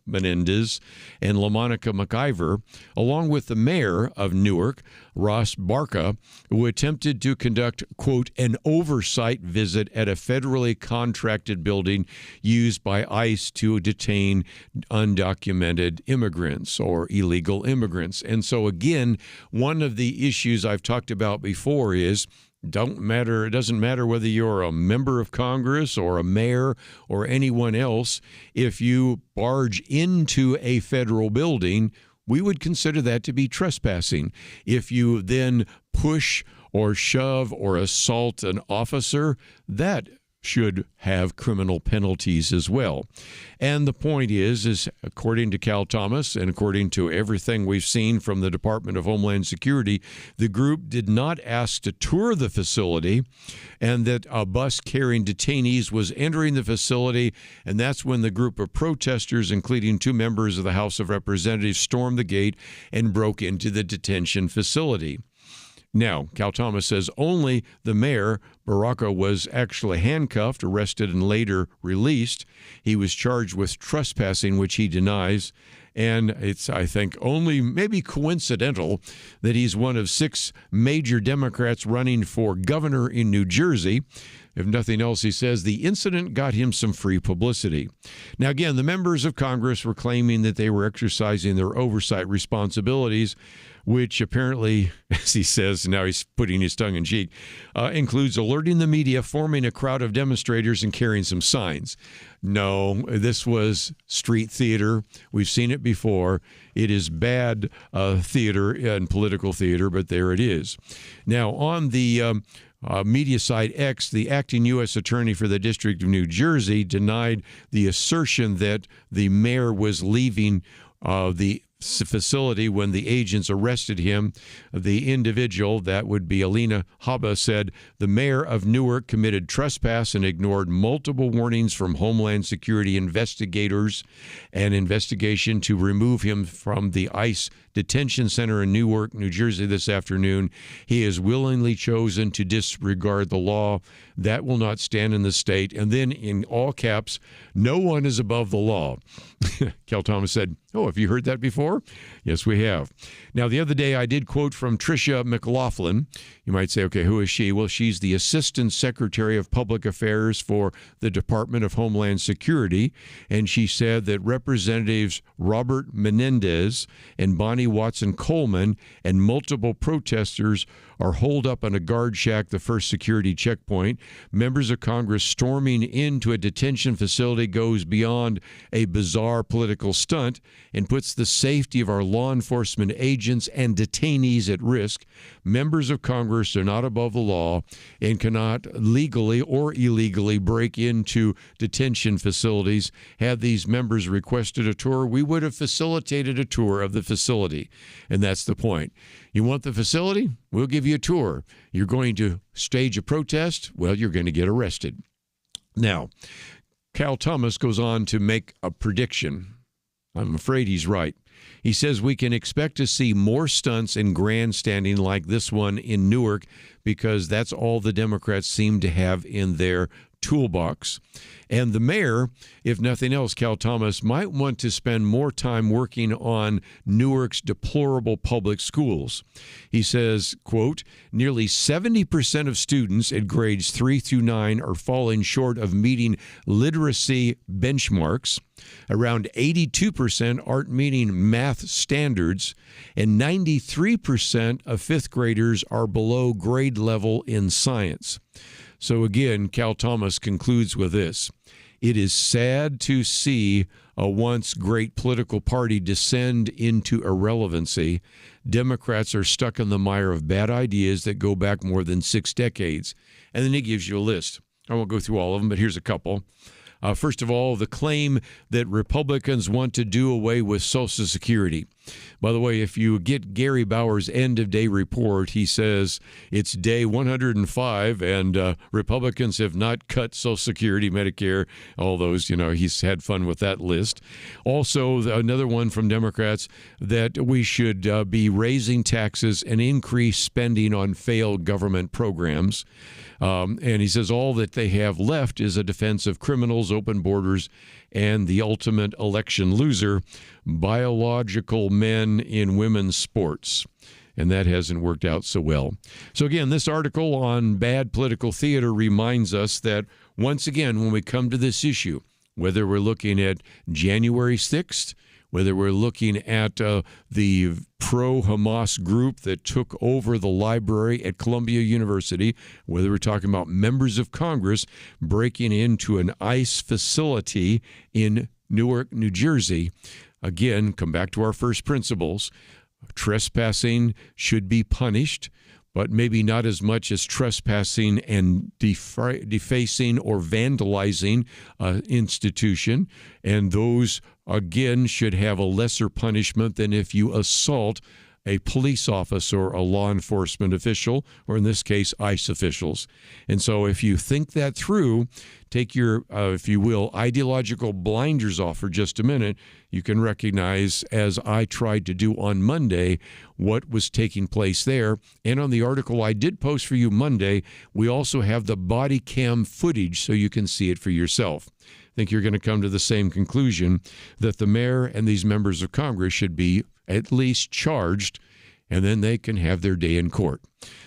Menendez, and LaMonica McIver, along with the mayor of Newark, Ross Barca, who attempted to conduct, quote, an oversight visit at a federally contracted building used by ICE to detain undocumented immigrants or illegal immigrants. And so, again, one of the issues I've talked about before is it doesn't matter whether you're a member of Congress or a mayor or anyone else. If you barge into a federal building, we would consider that to be trespassing. If you then push or shove or assault an officer, that should have criminal penalties as well. And the point is according to Cal Thomas and according to everything we've seen from the Department of Homeland Security, the group did not ask to tour the facility, and that a bus carrying detainees was entering the facility, and that's when the group of protesters, including 2 members of the House of Representatives, stormed the gate and broke into the detention facility. Now, Cal Thomas says only the mayor, Baraka, was actually handcuffed, arrested, and later released. He was charged with trespassing, which he denies. And it's, I think, only maybe coincidental that he's one of 6 major Democrats running for governor in New Jersey. If nothing else, he says the incident got him some free publicity. Now, again, the members of Congress were claiming that they were exercising their oversight responsibilities, which apparently, as he says, now he's putting his tongue in cheek, includes alerting the media, forming a crowd of demonstrators, and carrying some signs. No, this was street theater. We've seen it before. It is bad theater and political theater, but there it is. Now, on the media site X, the acting U.S. attorney for the District of New Jersey denied the assertion that the mayor was leaving the facility when the agents arrested him. The individual, that would be Alina Habba, said the mayor of Newark committed trespass and ignored multiple warnings from Homeland Security investigators. An investigation to remove him from the ICE detention center in Newark, New Jersey this afternoon. He has willingly chosen to disregard the law. That will not stand in the state. And then in all caps, no one is above the law. Cal Thomas said, "Oh, have you heard that before?" Yes, we have. Now, the other day I did quote from Tricia McLaughlin. You might say, okay, who is she? Well, she's the Assistant Secretary of Public Affairs for the Department of Homeland Security. And she said that Representatives Robert Menendez and Bonnie Watson Coleman and multiple protesters are holed up on a guard shack, the first security checkpoint. Members of Congress storming into a detention facility goes beyond a bizarre political stunt and puts the safety of our law enforcement agents and detainees at risk. Members of Congress are not above the law and cannot legally or illegally break into detention facilities. Had these members requested a tour, we would have facilitated a tour of the facility. And that's the point. You want the facility? We'll give you a tour. You're going to stage a protest? Well, you're going to get arrested. Now, Cal Thomas goes on to make a prediction. I'm afraid he's right. He says we can expect to see more stunts and grandstanding like this one in Newark because that's all the Democrats seem to have in their toolbox. And the mayor, if nothing else, Cal Thomas, might want to spend more time working on Newark's deplorable public schools. He says, quote, nearly 70% of students at grades 3 through 9 are falling short of meeting literacy benchmarks. Around 82% aren't meeting math standards, and 93% of fifth graders are below grade level in science. So again, Cal Thomas concludes with this. It is sad to see a once great political party descend into irrelevancy. Democrats are stuck in the mire of bad ideas that go back more than 6 decades. And then he gives you a list. I won't go through all of them, but here's a couple. First of all, the claim that Republicans want to do away with Social Security. By the way, if you get Gary Bauer's end-of-day report, he says it's day 105, and Republicans have not cut Social Security, Medicare, all those. You know, he's had fun with that list. Also, another one from Democrats that we should be raising taxes and increase spending on failed government programs. And he says all that they have left is a defense of criminals, open borders, and the ultimate election loser, biological men in women's sports. And that hasn't worked out so well. So again, this article on bad political theater reminds us that, once again, when we come to this issue, whether we're looking at January 6th, whether we're looking at the pro-Hamas group that took over the library at Columbia University, whether we're talking about members of Congress breaking into an ICE facility in Newark, New Jersey, again, come back to our first principles. Trespassing should be punished, but maybe not as much as trespassing and defacing or vandalizing institution. And those, again, should have a lesser punishment than if you assault a police officer or a law enforcement official, or in this case, ICE officials. And so if you think that through, take your, if you will, ideological blinders off for just a minute, you can recognize, as I tried to do on Monday, what was taking place there. And on the article I did post for you Monday, we also have the body cam footage so you can see it for yourself. I think you're going to come to the same conclusion, that the mayor and these members of Congress should be at least charged, and then they can have their day in court.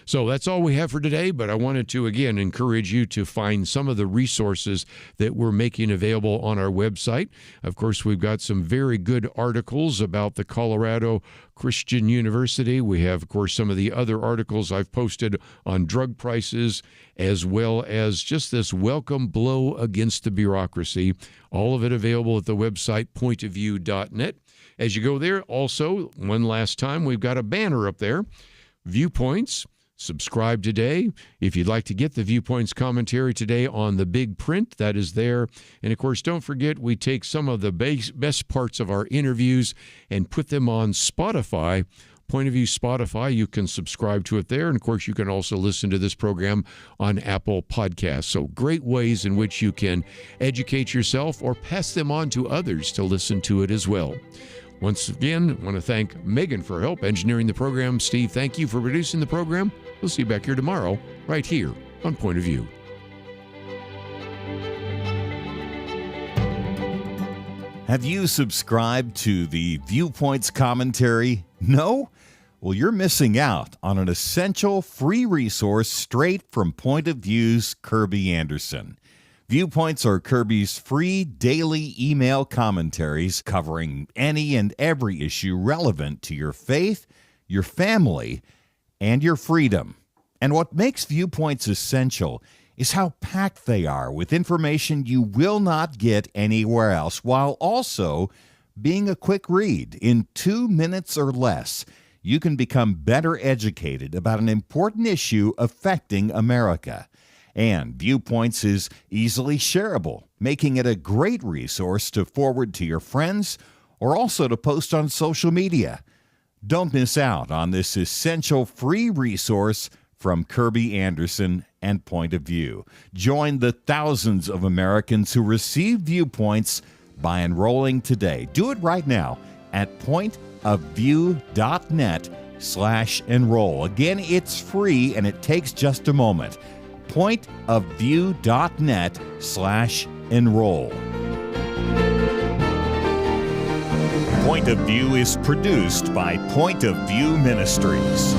So that's all we have for today, but I wanted to, again, encourage you to find some of the resources that we're making available on our website. Of course, we've got some very good articles about the Colorado Christian University. We have, of course, some of the other articles I've posted on drug prices, as well as just this welcome blow against the bureaucracy. All of it available at the website, pointofview.net. As you go there, also, one last time, we've got a banner up there, Viewpoints. Subscribe today. If you'd like to get the Viewpoints commentary today on the big print, that is there. And, of course, don't forget, we take some of the best parts of our interviews and put them on Spotify. Point of View Spotify, you can subscribe to it there. And, of course, you can also listen to this program on Apple Podcasts. So great ways in which you can educate yourself or pass them on to others to listen to it as well. Once again, I want to thank Megan for her help engineering the program. Steve, thank you for producing the program. We'll see you back here tomorrow, right here on Point of View. Have you subscribed to the Viewpoints commentary? No? Well, you're missing out on an essential free resource straight from Point of View's Kerby Anderson. Viewpoints are Kerby's free daily email commentaries covering any and every issue relevant to your faith, your family, and your freedom. And what makes Viewpoints essential is how packed they are with information you will not get anywhere else, while also being a quick read. In 2 minutes or less, you can become better educated about an important issue affecting America. And Viewpoints is easily shareable, making it a great resource to forward to your friends or also to post on social media. Don't miss out on this essential free resource from Kerby Anderson and Point of View. Join the thousands of Americans who receive Viewpoints by enrolling today. Do it right now at pointofview.net/enroll. Again, it's free and it takes just a moment. pointofview.net/enroll. Point of View is produced by Point of View Ministries.